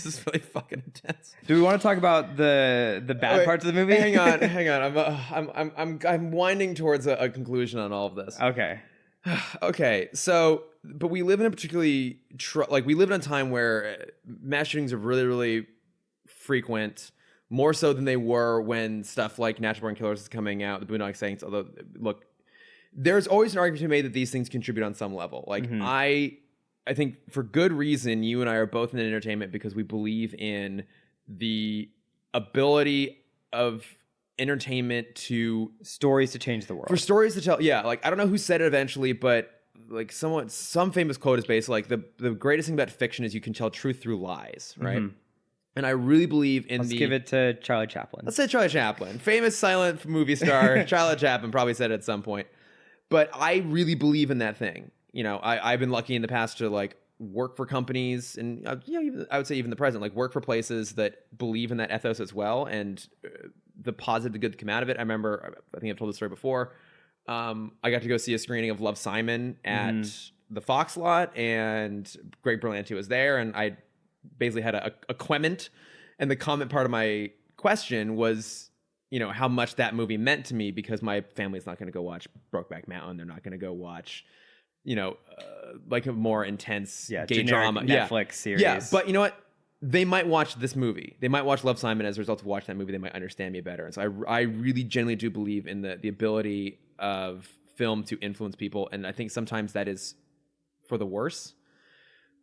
is really fucking intense. Do we want to talk about the bad parts of the movie? Hang on. I'm winding towards a conclusion on all of this. Okay. Okay. So, but we live in a particularly we live in a time where mass shootings are really frequent, more so than they were when stuff like Natural Born Killers is coming out, the Boondock Saints. Although, look, there's always an argument to be made that these things contribute on some level. Like I think for good reason, you and I are both in entertainment because we believe in the ability of entertainment to stories to change the world. For stories to tell. Yeah, like I don't know who said it eventually, but like some famous quote is basically like the greatest thing about fiction is you can tell truth through lies, right? And I really believe in Let's give it to Charlie Chaplin. Let's say Charlie Chaplin, famous silent movie star. Charlie Chaplin probably said it at some point. But I really believe in that thing. You know, I've been lucky in the past to like work for companies and I would say even the present, like work for places that believe in that ethos as well and the positive, the good that come out of it. I remember, I think I've told this story before. I got to go see a screening of Love, Simon at the Fox lot, and Greg Berlanti was there, and I basically had a comment, and the comment part of my question was, you know, how much that movie meant to me because my family's not going to go watch Brokeback Mountain. They're not going to go watch, you know, like a more intense gay drama. Netflix series. Yeah, but you know what? They might watch this movie. They might watch Love, Simon as a result of watching that movie. They might understand me better. And so I really genuinely do believe in the ability of film to influence people. And I think sometimes that is for the worse.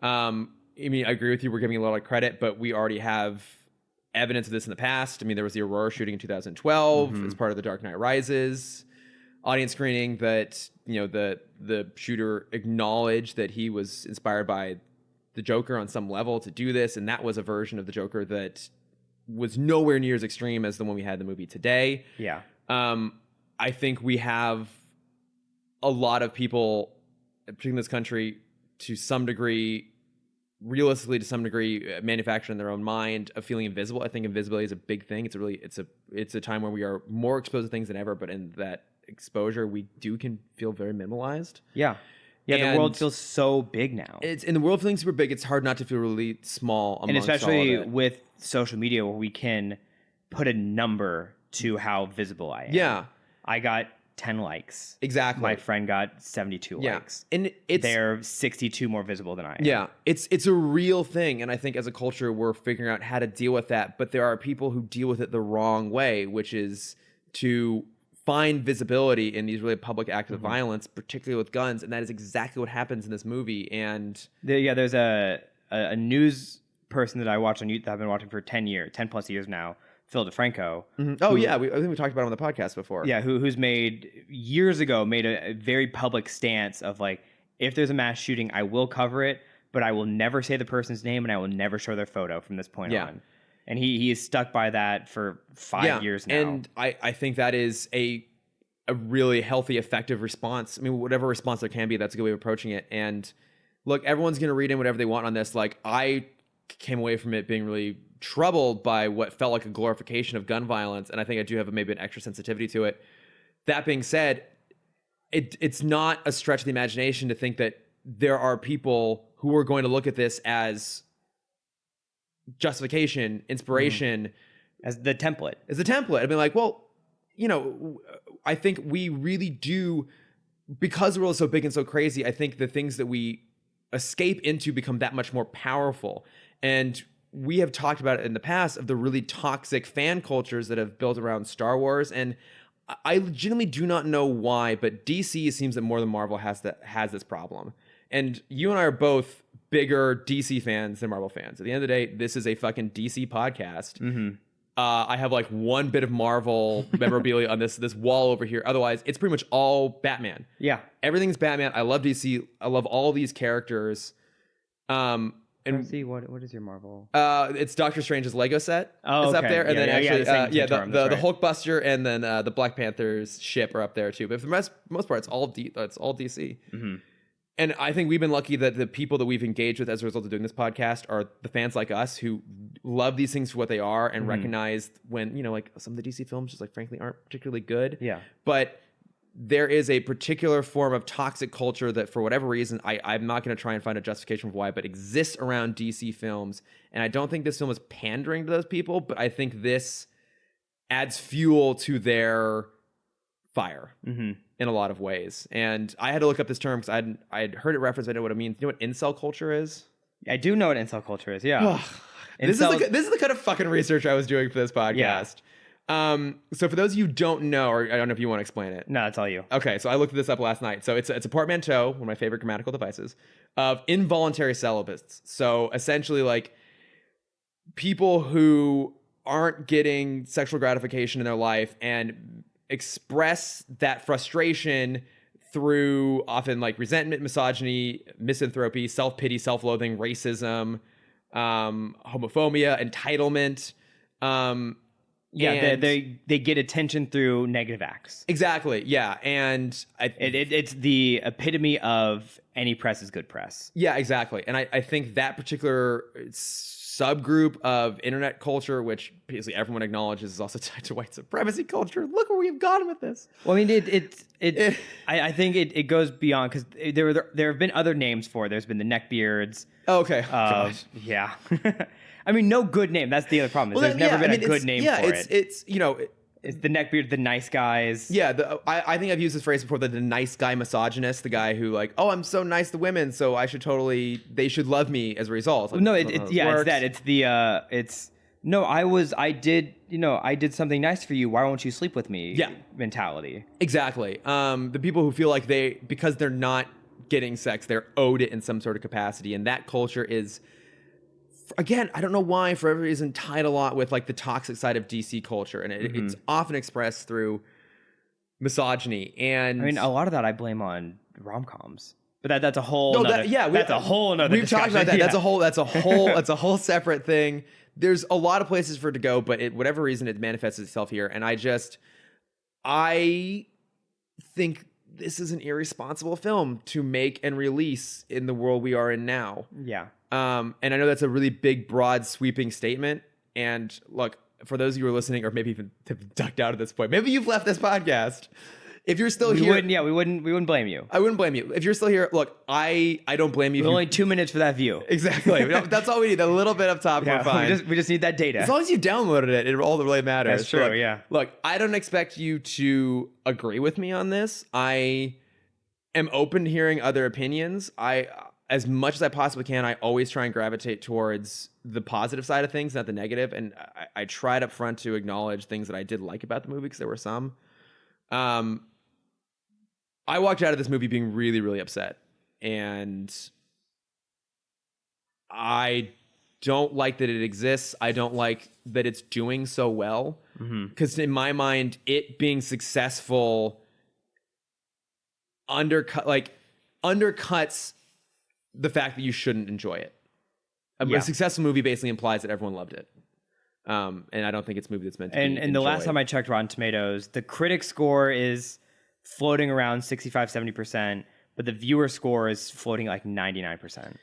I mean, I agree with you. We're giving a lot of credit, but we already have evidence of this in the past. I mean, there was the Aurora shooting in 2012 as part of the Dark Knight Rises audience screening that, you know, the shooter acknowledged that he was inspired by the Joker on some level to do this, and that was a version of the Joker that was nowhere near as extreme as the one we had in the movie today. Yeah. I think we have a lot of people, particularly in this country, to some degree, realistically to some degree, manufacturing their own mind of feeling invisible. I think invisibility is a big thing. It's a time where we are more exposed to things than ever, but in that exposure, we can feel very minimalized. Yeah. Yeah, the world feels so big now. The world feeling super big. It's hard not to feel really small amongst and especially all of it. With social media where we can put a number to how visible I am. Yeah. I got 10 likes. Exactly. My friend got 72 likes. And they're 62 more visible than I am. Yeah. It's a real thing. And I think as a culture, we're figuring out how to deal with that. But there are people who deal with it the wrong way, which is to find visibility in these really public acts of violence, particularly with guns, and that is exactly what happens in this movie. And there's a news person that I watch on YouTube that I've been watching for 10 plus years now, Phil DeFranco. Oh yeah, I think we talked about him on the podcast before. Yeah, who's years ago made a very public stance of like, if there's a mass shooting, I will cover it, but I will never say the person's name and I will never show their photo from this point on. And he is stuck by that for 5 years now. And I think that is a really healthy, effective response. I mean, whatever response there can be, that's a good way of approaching it. And look, everyone's going to read in whatever they want on this. Like, I came away from it being really troubled by what felt like a glorification of gun violence. And I think I do have maybe an extra sensitivity to it. That being said, it's not a stretch of the imagination to think that there are people who are going to look at this as justification, inspiration, as the template. I'd be like, well, you know, I think we really do, because the world is so big and so crazy, I think the things that we escape into become that much more powerful. And we have talked about it in the past of the really toxic fan cultures that have built around Star Wars. And I legitimately do not know why, but DC, it seems that more than Marvel has this problem. And you and I are both bigger DC fans than Marvel fans. At the end of the day, this is a fucking DC podcast. I have like one bit of Marvel memorabilia on this wall over here. Otherwise, it's pretty much all Batman. Yeah, everything's Batman. I love DC. I love all these characters. And see what is your Marvel? It's Doctor Strange's Lego set. Oh, is up there, and then the right. Hulkbuster and then the Black Panther's ship are up there too. But for the most part, it's all DC. And I think we've been lucky that the people that we've engaged with as a result of doing this podcast are the fans like us who love these things for what they are and recognize when, you know, like some of the DC films just like frankly aren't particularly good. Yeah. But there is a particular form of toxic culture that for whatever reason, I'm not going to try and find a justification for why, but exists around DC films. And I don't think this film is pandering to those people, but I think this adds fuel to their fire. In a lot of ways. And I had to look up this term because I had heard it referenced. I know what it means. You know what incel culture is? I do know what incel culture is. Yeah. This is the kind of fucking research I was doing for this podcast. Yeah. So for those of you who don't know, or I don't know if you want to explain it. No, it's all you. Okay, so I looked this up last night. So it's a portmanteau, one of my favorite grammatical devices, of involuntary celibates. So essentially like people who aren't getting sexual gratification in their life and express that frustration through often like resentment, misogyny, misanthropy, self-pity, self-loathing, racism, homophobia, entitlement. They get attention through negative acts. Exactly. Yeah. And it's the epitome of any press is good press. Yeah, exactly. And I think that particular subgroup of internet culture, which basically everyone acknowledges is also tied to white supremacy culture. Look where we've gone with this. Well, I mean, I think it goes beyond, because there have been other names for it. There's been the neckbeards. Oh, okay. Yeah. I mean, no good name. That's the other problem. There's never been a good name for it. It's you know. It's the neckbeard, the nice guys. Yeah, I think I've used this phrase before, the nice guy misogynist, the guy who like, oh, I'm so nice to women, so they should love me as a result. Like, no, it's that. It's the, I did something nice for you. Why won't you sleep with me? Yeah. Mentality. Exactly. The people who feel like because they're not getting sex, they're owed it in some sort of capacity. And that culture is, again, I don't know why, for every reason, tied a lot with like the toxic side of DC culture, and it's often expressed through misogyny. And I mean, a lot of that I blame on rom-coms, but that's a whole. That's a whole nother. We've talked about that. Yeah. That's a whole separate thing. There's a lot of places for it to go, but whatever reason, it manifests itself here, and I think this is an irresponsible film to make and release in the world we are in now. Yeah. And I know that's a really big, broad, sweeping statement. And look, for those of you who are listening, or maybe even have ducked out at this point, maybe you've left this podcast. If you're still here, we wouldn't blame you. I wouldn't blame you. If you're still here, look, I don't blame you. Only 2 minutes for that view. Exactly. That's all we need. A little bit of top. We're fine. We just need that data. As long as you downloaded it, it all really matters. That's true. Look, Look, I don't expect you to agree with me on this. I am open to hearing other opinions. As much as I possibly can, I always try and gravitate towards the positive side of things, not the negative. And I tried up front to acknowledge things that I did like about the movie, because there were some. I walked out of this movie being really, really upset. And I don't like that it exists. I don't like that it's doing so well. Because in my mind, it being successful undercuts the fact that you shouldn't enjoy it. A successful movie basically implies that everyone loved it. And I don't think it's a movie that's meant to be enjoyed. And the last time I checked Rotten Tomatoes, the critic score is floating around 65-70%, but the viewer score is floating like 99%.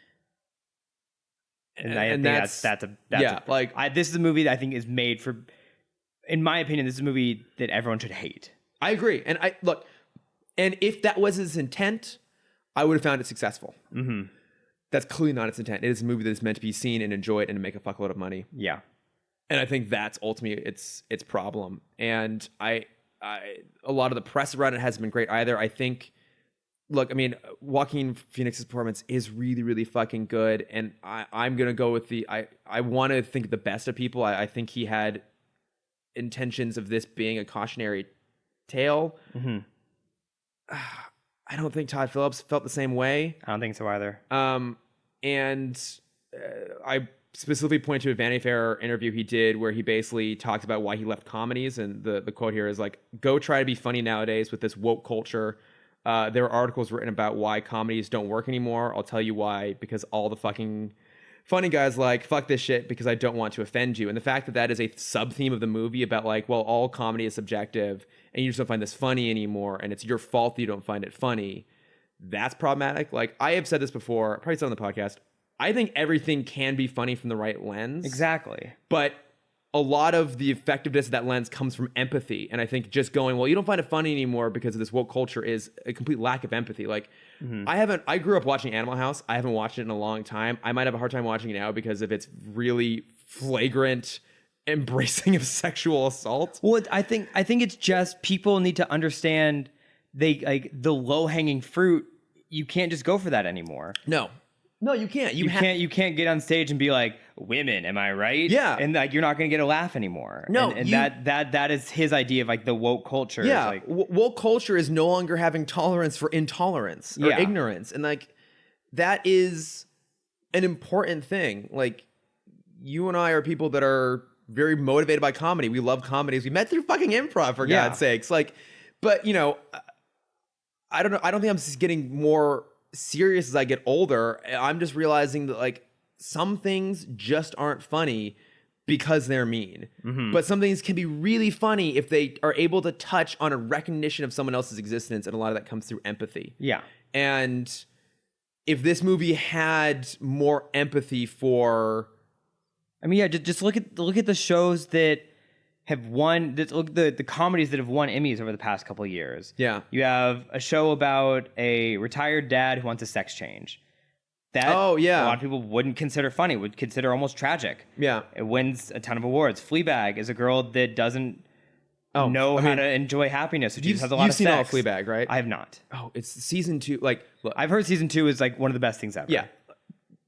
And I think that's this is a movie that I think is made for, in my opinion, this is a movie that everyone should hate. I agree. And and if that was his intent, I would have found it successful. That's clearly not its intent. It is a movie that is meant to be seen and enjoyed and make a fuckload of money. Yeah. And I think that's ultimately its problem. And a lot of the press around it hasn't been great either. I think, Joaquin Phoenix's performance is really, really fucking good. And I'm going to go with I want to think the best of people. I think he had intentions of this being a cautionary tale. I don't think Todd Phillips felt the same way. I don't think so either. I specifically point to a Vanity Fair interview he did where he basically talked about why he left comedies. And the quote here is like, go try to be funny nowadays with this woke culture. There are articles written about why comedies don't work anymore. I'll tell you why, because all the fucking funny guys like, fuck this shit because I don't want to offend you. And the fact that that is a sub-theme of the movie about like, well, all comedy is subjective and you just don't find this funny anymore and it's your fault that you don't find it funny, that's problematic. Like, I have said this before, probably said on the podcast, I think everything can be funny from the right lens. Exactly. But a lot of the effectiveness of that lens comes from empathy. And I think just going, well, you don't find it funny anymore because of this woke culture is a complete lack of empathy. Like, I grew up watching Animal House. I haven't watched it in a long time. I might have a hard time watching it now because of its really flagrant embracing of sexual assault. Well, I think it's just people need to understand the low-hanging fruit. You can't just go for that anymore. No, you can't. You can't get on stage and be like, women, am I right? Yeah. And like you're not going to get a laugh anymore. No. And that is his idea of like the woke culture. Yeah. Like, woke culture is no longer having tolerance for intolerance or ignorance. And like, that is an important thing. Like, you and I are people that are very motivated by comedy. We love comedies. We met through fucking improv, for God's sakes. Like, but I don't know. I don't think I'm just getting more serious as I get older. I'm just realizing that like some things just aren't funny because they're mean. But some things can be really funny if they are able to touch on a recognition of someone else's existence, and a lot of that comes through empathy. Yeah. And if this movie had more empathy for, just look at the shows that have won the comedies that have won Emmys over the past couple of years. Yeah. You have a show about a retired dad who wants a sex change. That a lot of people wouldn't consider funny, would consider almost tragic. Yeah. It wins a ton of awards. Fleabag is a girl that doesn't know how to enjoy happiness. So she just has a lot of sex. You've seen all of Fleabag, right? I have not. Oh, it's season 2. Like, look, I've heard season 2 is like one of the best things ever. Yeah.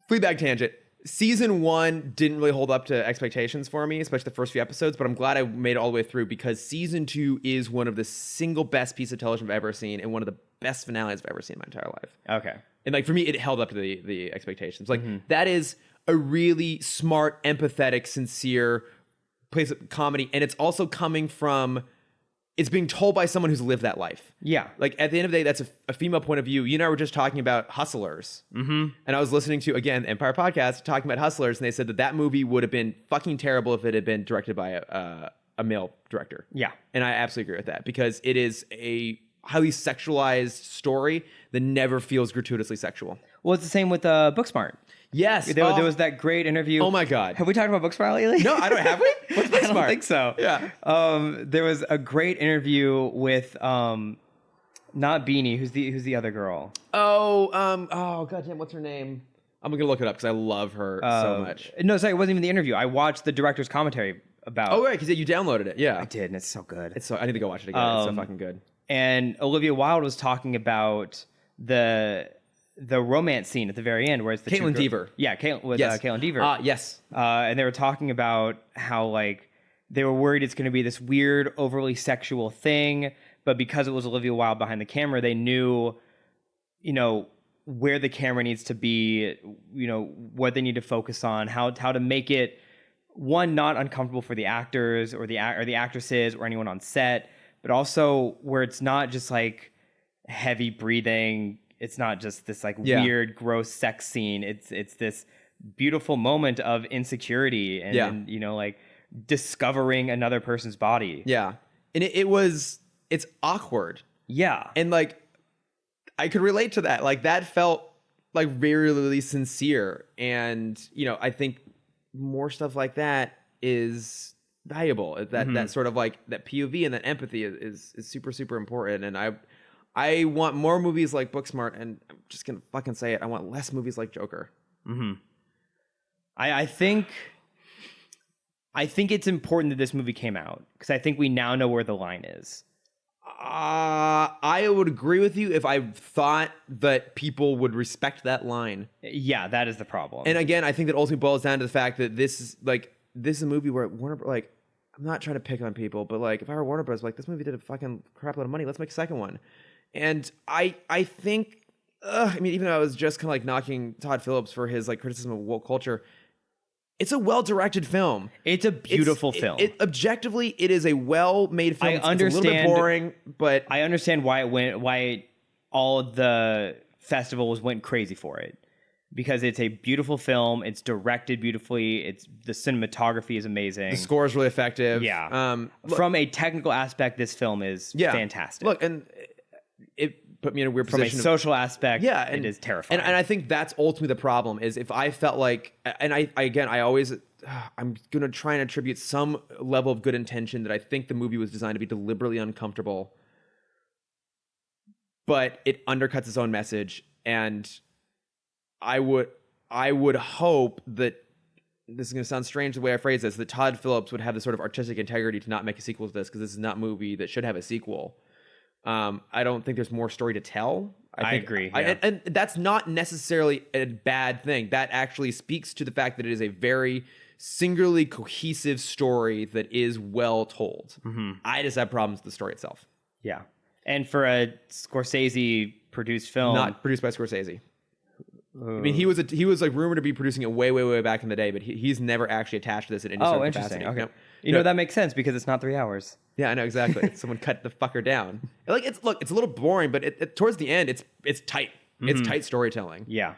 Fleabag tangent. Season 1 didn't really hold up to expectations for me, especially the first few episodes, but I'm glad I made it all the way through because season 2 is one of the single best piece of television I've ever seen and one of the best finales I've ever seen in my entire life. Okay. And like for me, it held up to the expectations. Like that is a really smart, empathetic, sincere place of comedy. And it's also coming from, it's being told by someone who's lived that life. Yeah. Like at the end of the day, that's a female point of view. You and I were just talking about Hustlers. And I was listening to, again, Empire Podcast, talking about Hustlers. And they said that movie would have been fucking terrible if it had been directed by a male director. Yeah. And I absolutely agree with that because it is a highly sexualized story that never feels gratuitously sexual. Well, it's the same with Booksmart. Yes. There was that great interview. Oh my God. Have we talked about Booksmart lately? No, I don't. Have we? What's Booksmart? I don't think so. Yeah. There was a great interview with not Beanie. Who's the other girl? Oh, goddamn, what's her name? I'm gonna look it up because I love her so much. No, sorry, it wasn't even the interview. I watched the director's commentary about. Oh, right, because you downloaded it. Yeah, I did, and it's so good. I need to go watch it again. It's so fucking good. And Olivia Wilde was talking about the romance scene at the very end, where it's the Caitlin Dever. Yeah, Caitlin Dever. Yes. And they were talking about how like they were worried it's going to be this weird, overly sexual thing, but because it was Olivia Wilde behind the camera, they knew, where the camera needs to be, what they need to focus on, how to make it, one, not uncomfortable for the actors or the actresses or anyone on set, but also where it's not just like heavy breathing. It's not just this like weird, gross sex scene. It's this beautiful moment of insecurity and like discovering another person's body. Yeah. And it's awkward. Yeah. And like, I could relate to that. Like that felt like very, really sincere. And, I think more stuff like that is valuable. That sort of like that POV and that empathy is super, super important. And I want more movies like Booksmart, and I'm just going to fucking say it. I want less movies like Joker. Mm-hmm. I think it's important that this movie came out because I think we now know where the line is. I would agree with you if I thought that people would respect that line. Yeah, that is the problem. And again, I think that ultimately boils down to the fact that this is a movie where Warner, like, I'm not trying to pick on people, but like if I were Warner Bros., like this movie did a fucking crap load of money, let's make a second one. And I think, even though I was just kind of like knocking Todd Phillips for his like criticism of woke culture, it's a well-directed film. It's a beautiful film. Objectively, it is a well-made film. I understand. It's a little bit boring, but I understand why all of the festivals went crazy for it. Because it's a beautiful film. It's directed beautifully. The cinematography is amazing. The score is really effective. Yeah. From a technical aspect, this film is fantastic. Look, and it put me in a weird position. From a social aspect, it is terrifying. And I think that's ultimately the problem, is if I felt like, and I'm going to try and attribute some level of good intention that I think the movie was designed to be deliberately uncomfortable, but it undercuts its own message. And I would hope that, this is going to sound strange the way I phrase this, that Todd Phillips would have the sort of artistic integrity to not make a sequel to this, because this is not a movie that should have a sequel. I don't think there's more story to tell. I agree. And that's not necessarily a bad thing. That actually speaks to the fact that it is a very singularly cohesive story that is well told. Mm-hmm. I just have problems with the story itself. Yeah. And for a Scorsese produced film, not produced by Scorsese. I mean, he was like rumored to be producing it way, way, way back in the day, but he's never actually attached to this in any sort of capacity. Okay. That makes sense because it's not 3 hours. Yeah, I know exactly. Someone cut the fucker down. Like it's a little boring, but towards the end, it's tight. Mm-hmm. It's tight storytelling. Yeah.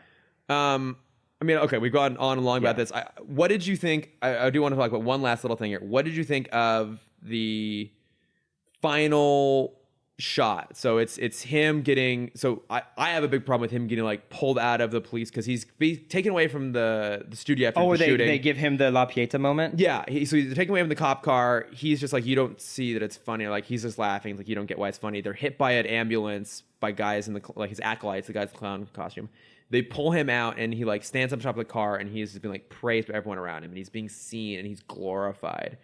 Okay, we've gone on and long about this. What did you think? I do want to talk about one last little thing here. What did you think of the final shot? So it's him getting. So I have a big problem with him getting like pulled out of the police because he's taken away from the studio after the shooting. They give him the La Pieta moment. Yeah, so he's taken away from the cop car. He's just like, you don't see that it's funny. Like he's just laughing. Like you don't get why it's funny. They're hit by an ambulance by guys in his acolytes, the guys in the clown costume. They pull him out and he like stands up top of the car and he's just been like praised by everyone around him and he's being seen and he's glorified.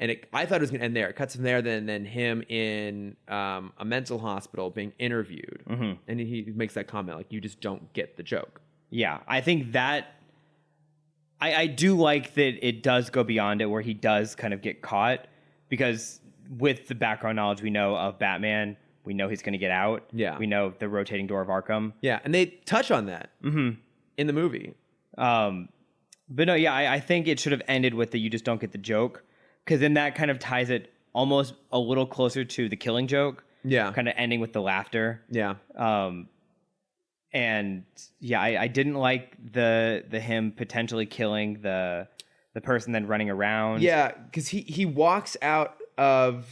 And I thought it was going to end there. It cuts from there, then him in a mental hospital being interviewed. Mm-hmm. And he makes that comment, like, you just don't get the joke. Yeah, I think that... I do like that it does go beyond it, where he does kind of get caught. Because with the background knowledge we know of Batman, we know he's going to get out. Yeah. We know the rotating door of Arkham. Yeah, and they touch on that in the movie. But no, yeah, I think it should have ended with the you just don't get the joke. Because then that kind of ties it almost a little closer to the Killing Joke. Yeah. Kind of ending with the laughter. Yeah. And yeah, I didn't like the him potentially killing the person then running around. Yeah, because he walks out of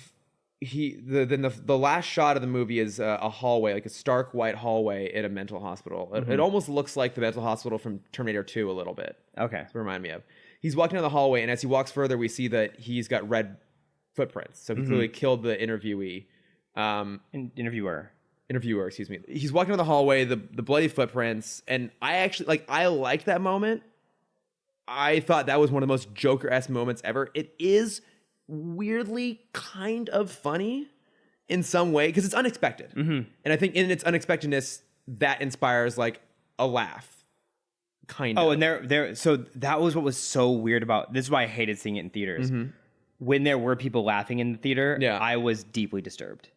the last shot of the movie is a hallway, like a stark white hallway at a mental hospital. Mm-hmm. It almost looks like the mental hospital from Terminator 2 a little bit. Okay. To remind me of. He's walking down the hallway, and as he walks further, we see that he's got red footprints. So he clearly killed the interviewee. Interviewer, excuse me. He's walking down the hallway, the bloody footprints, and I liked that moment. I thought that was one of the most Joker-esque moments ever. It is weirdly kind of funny in some way, because it's unexpected. Mm-hmm. And I think in its unexpectedness, that inspires like a laugh. Kind of. Oh, and so that was what was so weird about this is why I hated seeing it in theaters. Mm-hmm. When there were people laughing in the theater, I was deeply disturbed.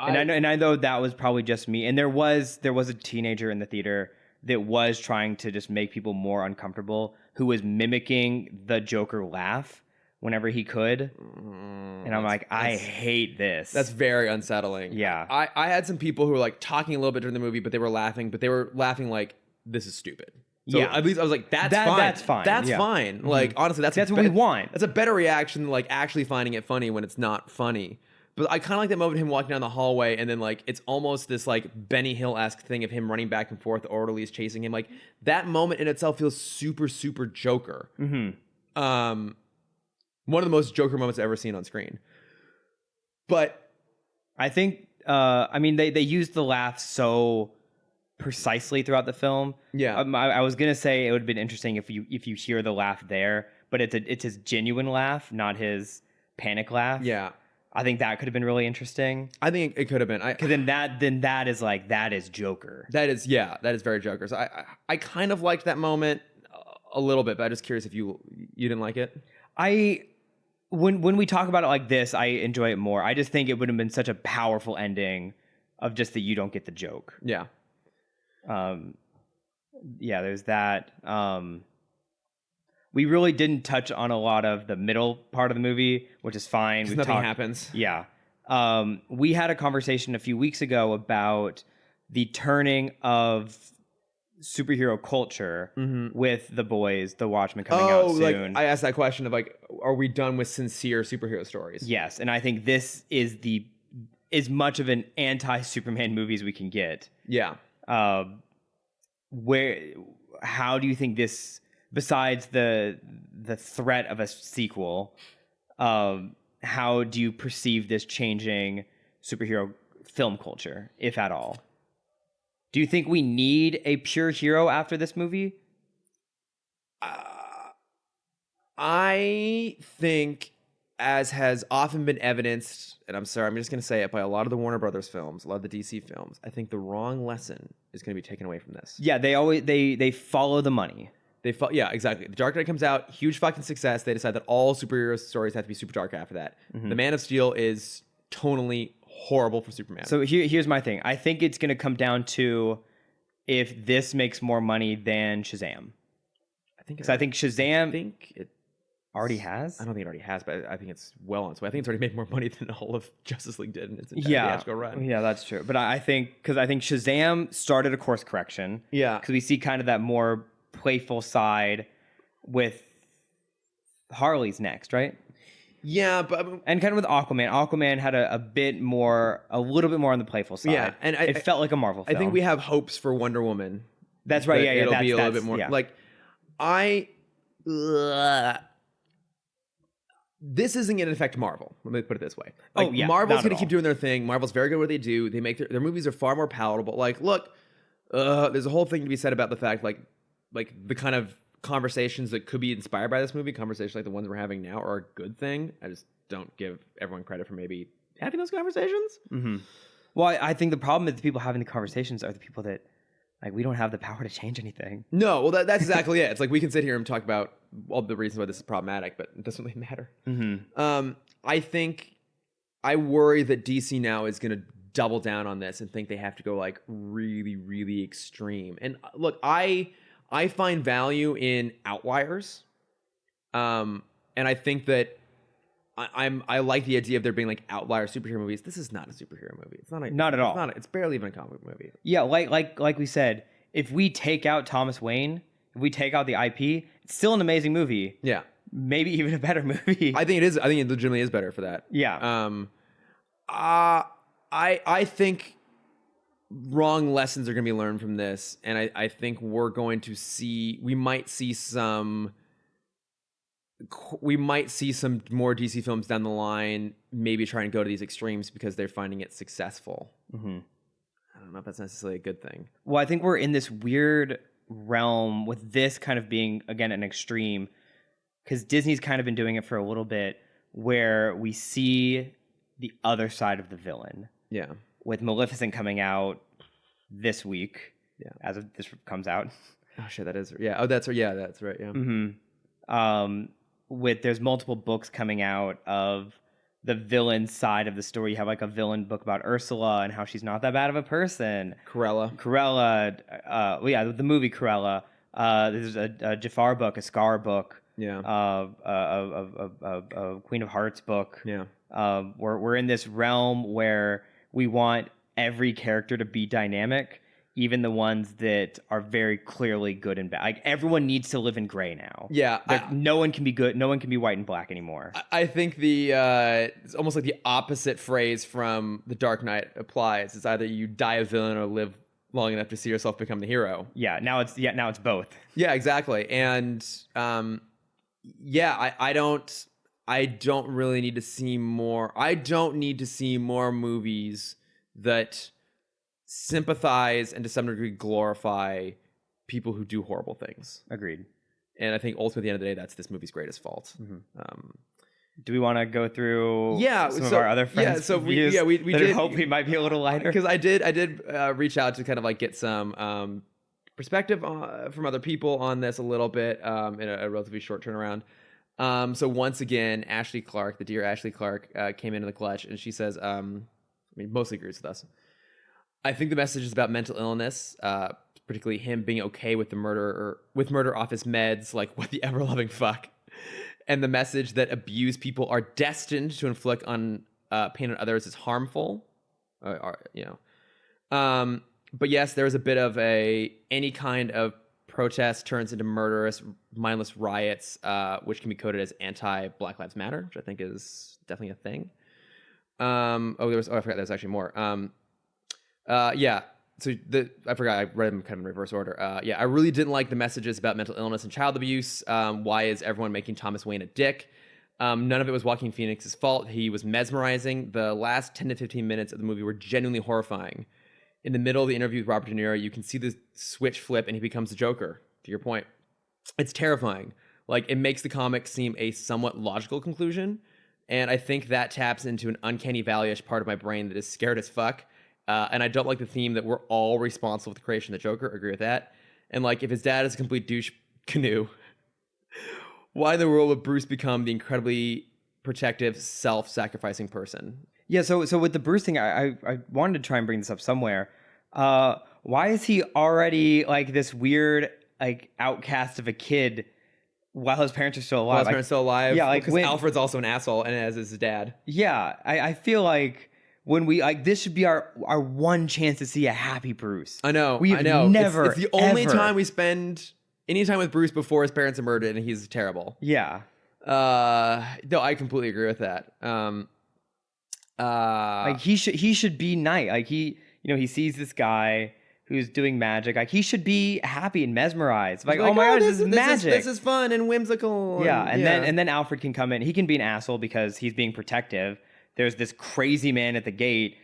And I know that was probably just me. And there was a teenager in the theater that was trying to just make people more uncomfortable, who was mimicking the Joker laugh whenever he could. And I'm like, I hate this. That's very unsettling. Yeah. I had some people who were like talking a little bit during the movie, but they were laughing like, this is stupid. So Yeah. at least I was like, that's fine. That's fine. That's Yeah. fine. Like, honestly, that's what we want. That's a better reaction than like actually finding it funny when it's not funny. But I kind of like that moment of him walking down the hallway, and then like it's almost this like Benny Hill-esque thing of him running back and forth, the orderlies chasing him. Like that moment in itself feels super, super Joker. One of the most Joker moments I've ever seen on screen. But I think, I mean, they used the laugh so precisely throughout the film. Yeah. I was gonna say it would have been interesting if you hear the laugh there, but it's his genuine laugh, not his panic laugh. Yeah. I think that could have been really interesting. I think it could have been. Because then that is Joker. That is very Joker. So I kind of liked that moment a little bit, but I'm just curious if you didn't like it. When we talk about it like this, I enjoy it more. I just think it would have been such a powerful ending of just that you don't get the joke. Yeah. Yeah, there's that. We really didn't touch on a lot of the middle part of the movie, which is fine. Nothing happens. Yeah. We had a conversation a few weeks ago about the turning of superhero culture with The Boys, The Watchmen coming out soon. Like I asked that question of like, are we done with sincere superhero stories? Yes, and I think this is as much of an anti-Superman movie as we can get. Yeah. How do you think this, besides the threat of a sequel, how do you perceive this changing superhero film culture, if at all? Do you think we need a pure hero after this movie? I think, as has often been evidenced, and I'm sorry, I'm just going to say it, by a lot of the Warner Brothers films, a lot of the DC films, I think the wrong lesson is going to be taken away from this. Yeah, they follow the money. Yeah, exactly. The Dark Knight comes out, huge fucking success. They decide that all superhero stories have to be super dark after that. The Man of Steel is tonally horrible for Superman. So here's my thing. I think it's going to come down to if this makes more money than Shazam. I think Shazam already has. I don't think it already has, but I think it's well on its way. I think it's already made more money than all of Justice League did in its entire theatrical run. Yeah, that's true. But I think Shazam started a course correction. Yeah. Because we see kind of that more playful side with Harley's next, right? Yeah, but and kind of with Aquaman. Aquaman had a little bit more on the playful side. Yeah, and it felt like a Marvel film. I think we have hopes for Wonder Woman. That's right. Yeah, it'll be a little bit more like this isn't going to affect Marvel. Let me put it this way. Like, Marvel's going to keep doing their thing. Marvel's very good at what they do. They make their movies are far more palatable. Like, look, there's a whole thing to be said about the fact like the kind of conversations that could be inspired by this movie, conversations like the ones we're having now, are a good thing. I just don't give everyone credit for maybe having those conversations. Mm-hmm. Well, I think the problem is the people having the conversations are the people that, like, we don't have the power to change anything. No, well, that's exactly it. It's like we can sit here and talk about all the reasons why this is problematic, but it doesn't really matter. Mm-hmm. I worry that DC now is going to double down on this and think they have to go like really, really extreme. And look, I find value in outliers, and I think that I like the idea of there being like outlier superhero movies. This is not a superhero movie. It's not at all. It's barely even a comic book movie. Yeah, like we said, if we take out Thomas Wayne, if we take out the IP, it's still an amazing movie. Yeah, maybe even a better movie. I think it is. I think it legitimately is better for that. Yeah. I think wrong lessons are going to be learned from this, and I think we might see some more DC films down the line maybe try and go to these extremes because they're finding it successful. Mm-hmm. I don't know if that's necessarily a good thing. Well, I think we're in this weird realm with this kind of being, again, an extreme, because Disney's kind of been doing it for a little bit, where we see the other side of the villain. Yeah. With Maleficent coming out this week. Yeah. As of this comes out. Oh shit, that is yeah. Oh, that's right. Yeah, that's right. Yeah. Mm-hmm. There's multiple books coming out of the villain side of the story. You have like a villain book about Ursula and how she's not that bad of a person. Cruella. The movie Cruella. There's a Jafar book, a Scar book. Yeah. A Queen of Hearts book. Yeah. We're in this realm where we want every character to be dynamic, even the ones that are very clearly good and bad. Like everyone needs to live in gray now. Yeah. No one can be good. No one can be white and black anymore. I think it's almost like the opposite phrase from The Dark Knight applies. It's either you die a villain or live long enough to see yourself become the hero. Now it's both. Yeah, exactly. And I don't really need to see more. I don't need to see more movies that sympathize and to some degree glorify people who do horrible things. Agreed. And I think ultimately at the end of the day, that's this movie's greatest fault. Mm-hmm. Do we want to go through some of our other friends? We did hope we might be a little lighter. Because I did reach out to kind of like get some perspective from other people on this a little bit in a relatively short turnaround. So once again, Ashley Clark, the dear Ashley Clark, came into the clutch, and she says, mostly agrees with us. I think the message is about mental illness, particularly him being okay with murder off his meds, like what the ever-loving fuck, and the message that abused people are destined to inflict on pain on others is harmful, But yes, there was a bit of any kind of protest turns into murderous, mindless riots, which can be coded as anti-Black Lives Matter, which I think is definitely a thing. I forgot there's actually more. So I forgot I read them kind of in reverse order. I really didn't like the messages about mental illness and child abuse. Why is everyone making Thomas Wayne a dick? None of it was Joaquin Phoenix's fault. He was mesmerizing. The last 10 to 15 minutes of the movie were genuinely horrifying. In the middle of the interview with Robert De Niro, you can see the switch flip and he becomes the Joker, to your point. It's terrifying. Like, it makes the comic seem a somewhat logical conclusion. And I think that taps into an uncanny valley-ish part of my brain that is scared as fuck. And I don't like the theme that we're all responsible for the creation of the Joker. I agree with that. And like, if his dad is a complete douche canoe, why in the world would Bruce become the incredibly protective, self-sacrificing person? Yeah, so with the Bruce thing, I wanted to try and bring this up somewhere. Why is he already like this weird like outcast of a kid while his parents are still alive? While his parents are still alive? Yeah, like because Alfred's also an asshole, and as is his dad. Yeah, I feel like when we like this should be our one chance to see a happy Bruce. I know. Never. It's the only time we spend any time with Bruce before his parents are murdered, and he's terrible. Yeah. No, I completely agree with that. Like he should be nice. Like he sees this guy who's doing magic. Like he should be happy and mesmerized. Like oh my gosh, this is magic. This is fun and whimsical. Yeah, and then Alfred can come in. He can be an asshole because he's being protective. There's this crazy man at the gate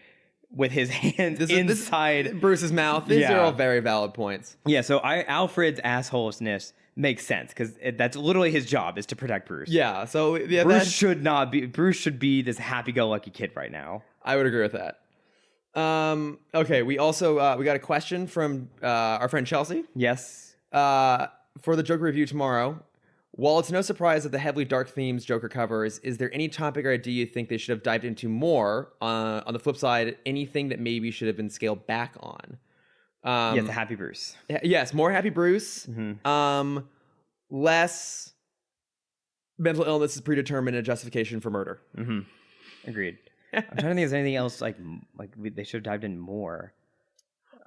with his hands inside Bruce's mouth. These are all very valid points. Yeah, so Alfred's assholeness makes sense because that's literally his job is to protect Bruce. Yeah, so Bruce should be this happy-go-lucky kid right now. I would agree with that. Okay, we also we got a question from our friend Chelsea. Yes. For the Joker review tomorrow. While it's no surprise that the heavily dark themes Joker covers, is there any topic or idea you think they should have dived into more? On the flip side, anything that maybe should have been scaled back on? The Happy Bruce. Yes, more Happy Bruce. Mm-hmm. Less mental illness is predetermined and a justification for murder. Mm-hmm. Agreed. I'm trying to think if there's anything else they should have dived in more.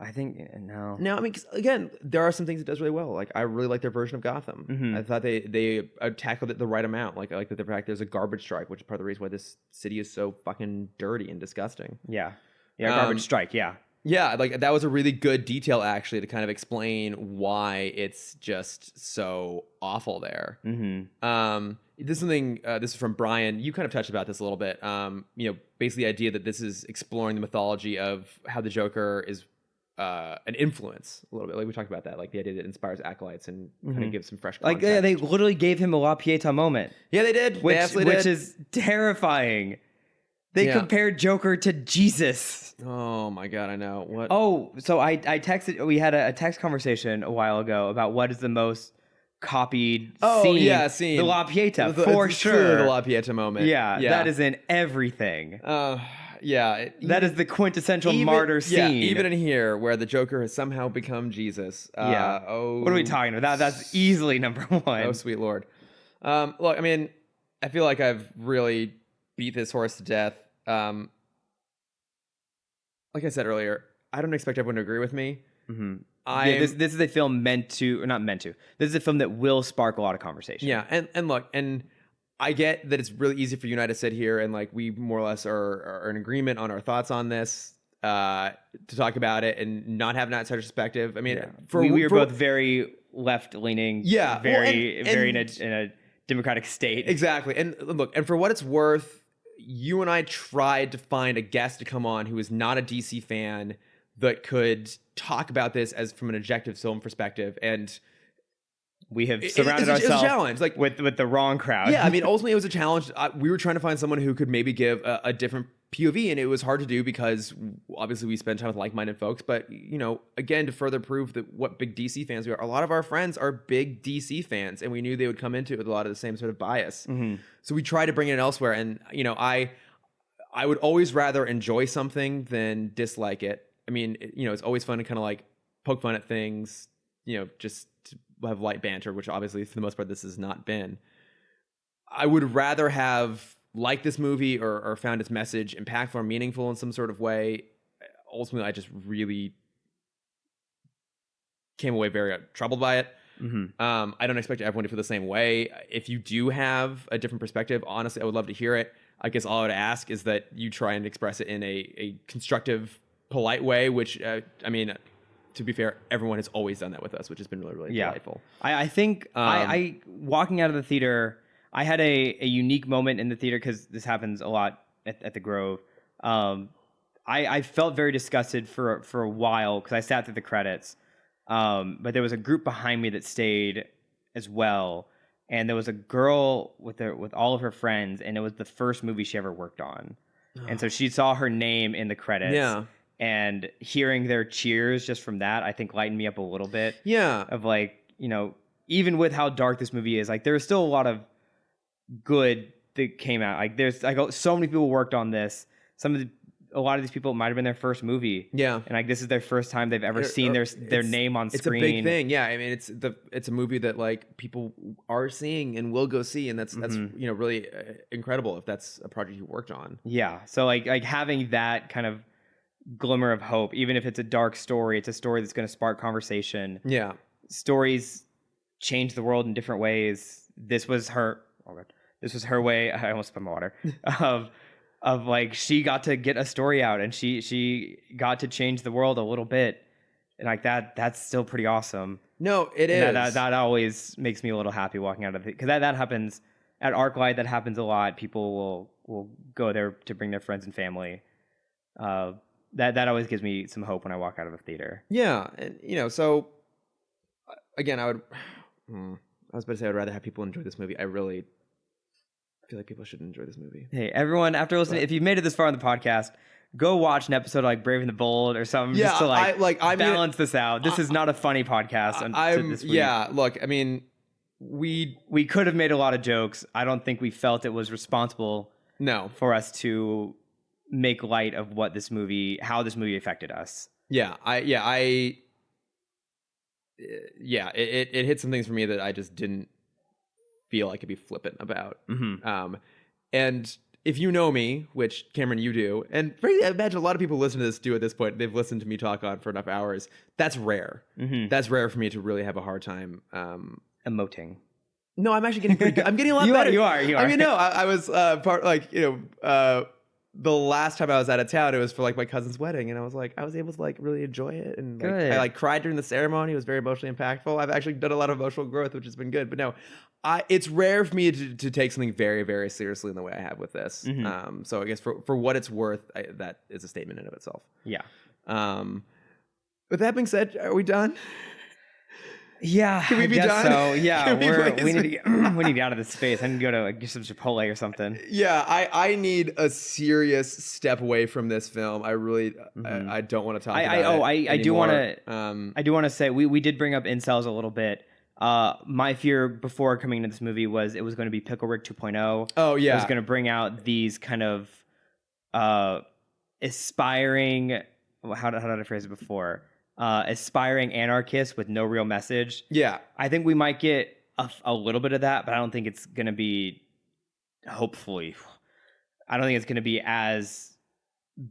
I think no. No, I mean, 'cause again, there are some things it does really well. Like I really like their version of Gotham. Mm-hmm. I thought they tackled it the right amount. Like I like the fact there's a garbage strike, which is part of the reason why this city is so fucking dirty and disgusting. Yeah, garbage strike. Yeah, like that was a really good detail actually to kind of explain why it's just so awful there. Mm-hmm. This is something. This is from Brian. You kind of touched about this a little bit. Basically the idea that this is exploring the mythology of how the Joker is. An influence a little bit, like we talked about that, like the idea that it inspires acolytes and kind of gives some fresh context. Like they literally gave him a La Pieta moment. Yeah, they did. Which is terrifying. They compared Joker to Jesus. Oh my god, I know. What? Oh, so I texted. We had a text conversation a while ago about what is the most copied scene. The La Pieta, for it's sure. clearly the La Pieta moment. Yeah, that is in everything. That is the quintessential martyr scene. Yeah, even in here, where the Joker has somehow become Jesus. What are we talking about? That's easily number one. Oh, sweet Lord. Look, I mean, I feel like I've really beat this horse to death. Like I said earlier, I don't expect everyone to agree with me. Mm-hmm. This is a film not meant to. This is a film that will spark a lot of conversation. Yeah, and look, and I get that it's really easy for you and I to sit here and like we more or less are in agreement on our thoughts on this, to talk about it and not have an outsider's perspective. I mean, we were both very left leaning. Yeah, very in a democratic state. Exactly. And look, and for what it's worth, you and I tried to find a guest to come on who is not a DC fan that could talk about this as from an objective film perspective, and we have surrounded ourselves challenge, like, with the wrong crowd. Yeah, I mean, ultimately it was a challenge. We were trying to find someone who could maybe give a different POV, and it was hard to do because obviously we spend time with like-minded folks. But, you know, again, to further prove that what big DC fans we are, a lot of our friends are big DC fans, and we knew they would come into it with a lot of the same sort of bias. Mm-hmm. So we tried to bring it in elsewhere, and, you know, I would always rather enjoy something than dislike it. I mean, you know, it's always fun to kind of like poke fun at things, you know, just to have light banter, which obviously for the most part this has not been. I would rather have liked this movie or found its message impactful or meaningful in some sort of way. Ultimately, I just really came away very troubled by it. Mm-hmm. I don't expect everyone to feel the same way. If you do have a different perspective, honestly, I would love to hear it. I guess all I would ask is that you try and express it in a constructive, polite way, which, I mean, to be fair, everyone has always done that with us, which has been really, really delightful. I think I walking out of the theater, I had a unique moment in the theater because this happens a lot at the Grove. I felt very disgusted for a while because I sat through the credits. But there was a group behind me that stayed as well. And there was a girl with all of her friends, and it was the first movie she ever worked on. Oh. And so she saw her name in the credits. Yeah. And hearing their cheers just from that, I think lightened me up a little bit. Yeah. Of like, you know, even with how dark this movie is, like there's still a lot of good that came out. Like there's like so many people worked on this. A lot of these people, it might have been their first movie. Yeah. And like this is their first time they've ever seen their name on screen. It's a big thing. Yeah. I mean, it's a movie that like people are seeing and will go see, and that's you know, really incredible if that's a project you worked on. Yeah. So like having that kind of glimmer of hope, even if it's a dark story, it's a story that's going to spark conversation. Yeah. Stories change the world in different ways. This was her way. I almost spilled my water. Of like she got to get a story out, and she got to change the world a little bit, and like that's still pretty awesome. No, it is. That always makes me a little happy walking out of it, because that happens at ArcLight. That happens a lot. People will go there to bring their friends and family. That always gives me some hope when I walk out of a theater. Yeah, and you know, so again, I was about to say I'd rather have people enjoy this movie. I really feel like people should enjoy this movie. Hey, everyone, after listening, if you've made it this far on the podcast, go watch an episode like Brave and the Bold or something, just to balance this out. This is not a funny podcast. This week. Yeah, look, I mean, we could have made a lot of jokes. I don't think we felt it was responsible for us to make light of how this movie affected us. It hit some things for me that I just didn't feel I could be flippant about. Mm-hmm. And if you know me, which Cameron, you do, and I imagine a lot of people listen to this do at this point, they've listened to me talk on for enough hours. That's rare. Mm-hmm. That's rare for me to really have a hard time emoting. No, I'm actually getting pretty good. I'm getting a lot better. You are. I mean, no, I was the last time I was out of town, it was for like my cousin's wedding, and I was able to like really enjoy it, and like, I like cried during the ceremony. It was very emotionally impactful. I've actually done a lot of emotional growth, which has been good. But no, it's rare for me to take something very, very seriously in the way I have with this. Mm-hmm. So I guess for what it's worth, that is a statement in of itself. Yeah. With that being said, are we done? Yeah, can we be done? So yeah, we need to get out of this space. I need to go to get some Chipotle or something. Yeah, I need a serious step away from this film. I really I don't want to talk about it I do want to say we did bring up incels a little bit. My fear before coming into this movie was it was going to be Pickle Rick 2.0. Oh yeah, it was going to bring out these kind of aspiring. How did I phrase it before? Aspiring anarchists with no real message. Yeah, I think we might get a little bit of that, but I don't think it's going to be. Hopefully, I don't think it's going to be as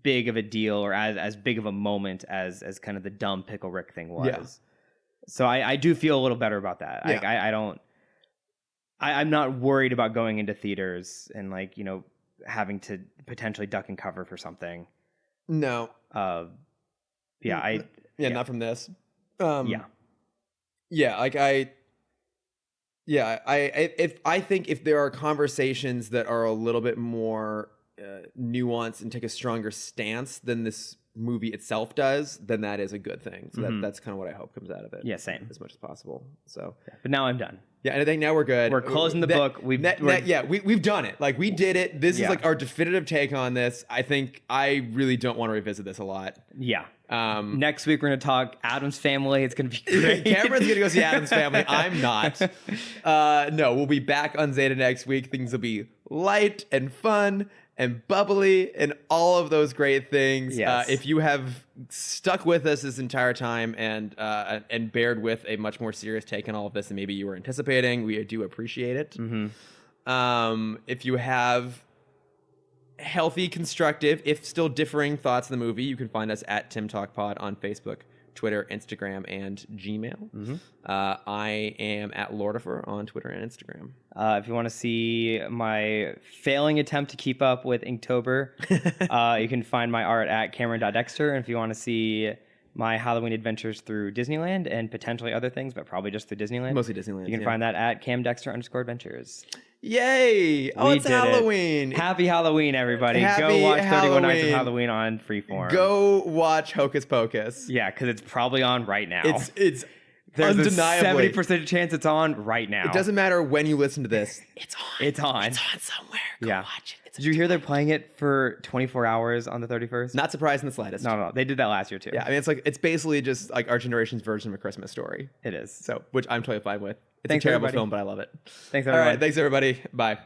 big of a deal or as big of a moment as kind of the dumb Pickle Rick thing was. Yeah. So I do feel a little better about that. Yeah. I'm not worried about going into theaters and having to potentially duck and cover for something. No. Yeah. Not from this. Yeah. Yeah. I think if there are conversations that are a little bit more nuanced and take a stronger stance than this movie itself does, then that is a good thing. So that's kind of what I hope comes out of it. Yeah, same. As much as possible. So, but now I'm done. Yeah, and I think now we're good. We're closing the book. We've done it. Like we did it. This is like our definitive take on this. I think I really don't want to revisit this a lot. Yeah. Next week we're gonna talk Addams Family. It's gonna be great. Cameron's gonna go see Addams Family. I'm not. No, we'll be back on Zeta next week. Things will be light and fun and bubbly and all of those great things. Yes. If you have stuck with us this entire time and bared with a much more serious take on all of this than maybe you were anticipating, we do appreciate it. If you have healthy, constructive, if still differing thoughts on the movie, you can find us at Timm Talk Pod on Facebook, Twitter, Instagram, and Gmail. I am at Lordifer on Twitter and Instagram. If you want to see my failing attempt to keep up with Inktober, you can find my art at Cameron.Dexter. And if you want to see my Halloween adventures through Disneyland and potentially other things, but probably just through Disneyland. Mostly Disneyland. You can find that at CamDexter_adventures. Yay! Oh, it's Halloween. Happy Halloween, everybody. Go watch 31 Nights of Halloween on Freeform. Go watch Hocus Pocus. Yeah, because it's probably on right now. It's There's undeniably a 70% chance it's on right now. It doesn't matter when you listen to this. It's on. It's on Somewhere. Go watch it. Did you hear they're playing it for 24 hours on the 31st? Not surprised in the slightest. No. They did that last year too. Yeah, I mean, it's basically just like our generation's version of A Christmas Story. It is. So, which I'm totally fine with. It's Thanks, a terrible everybody. film, but I love it. Thanks, everybody. All right, thanks, everybody. Bye.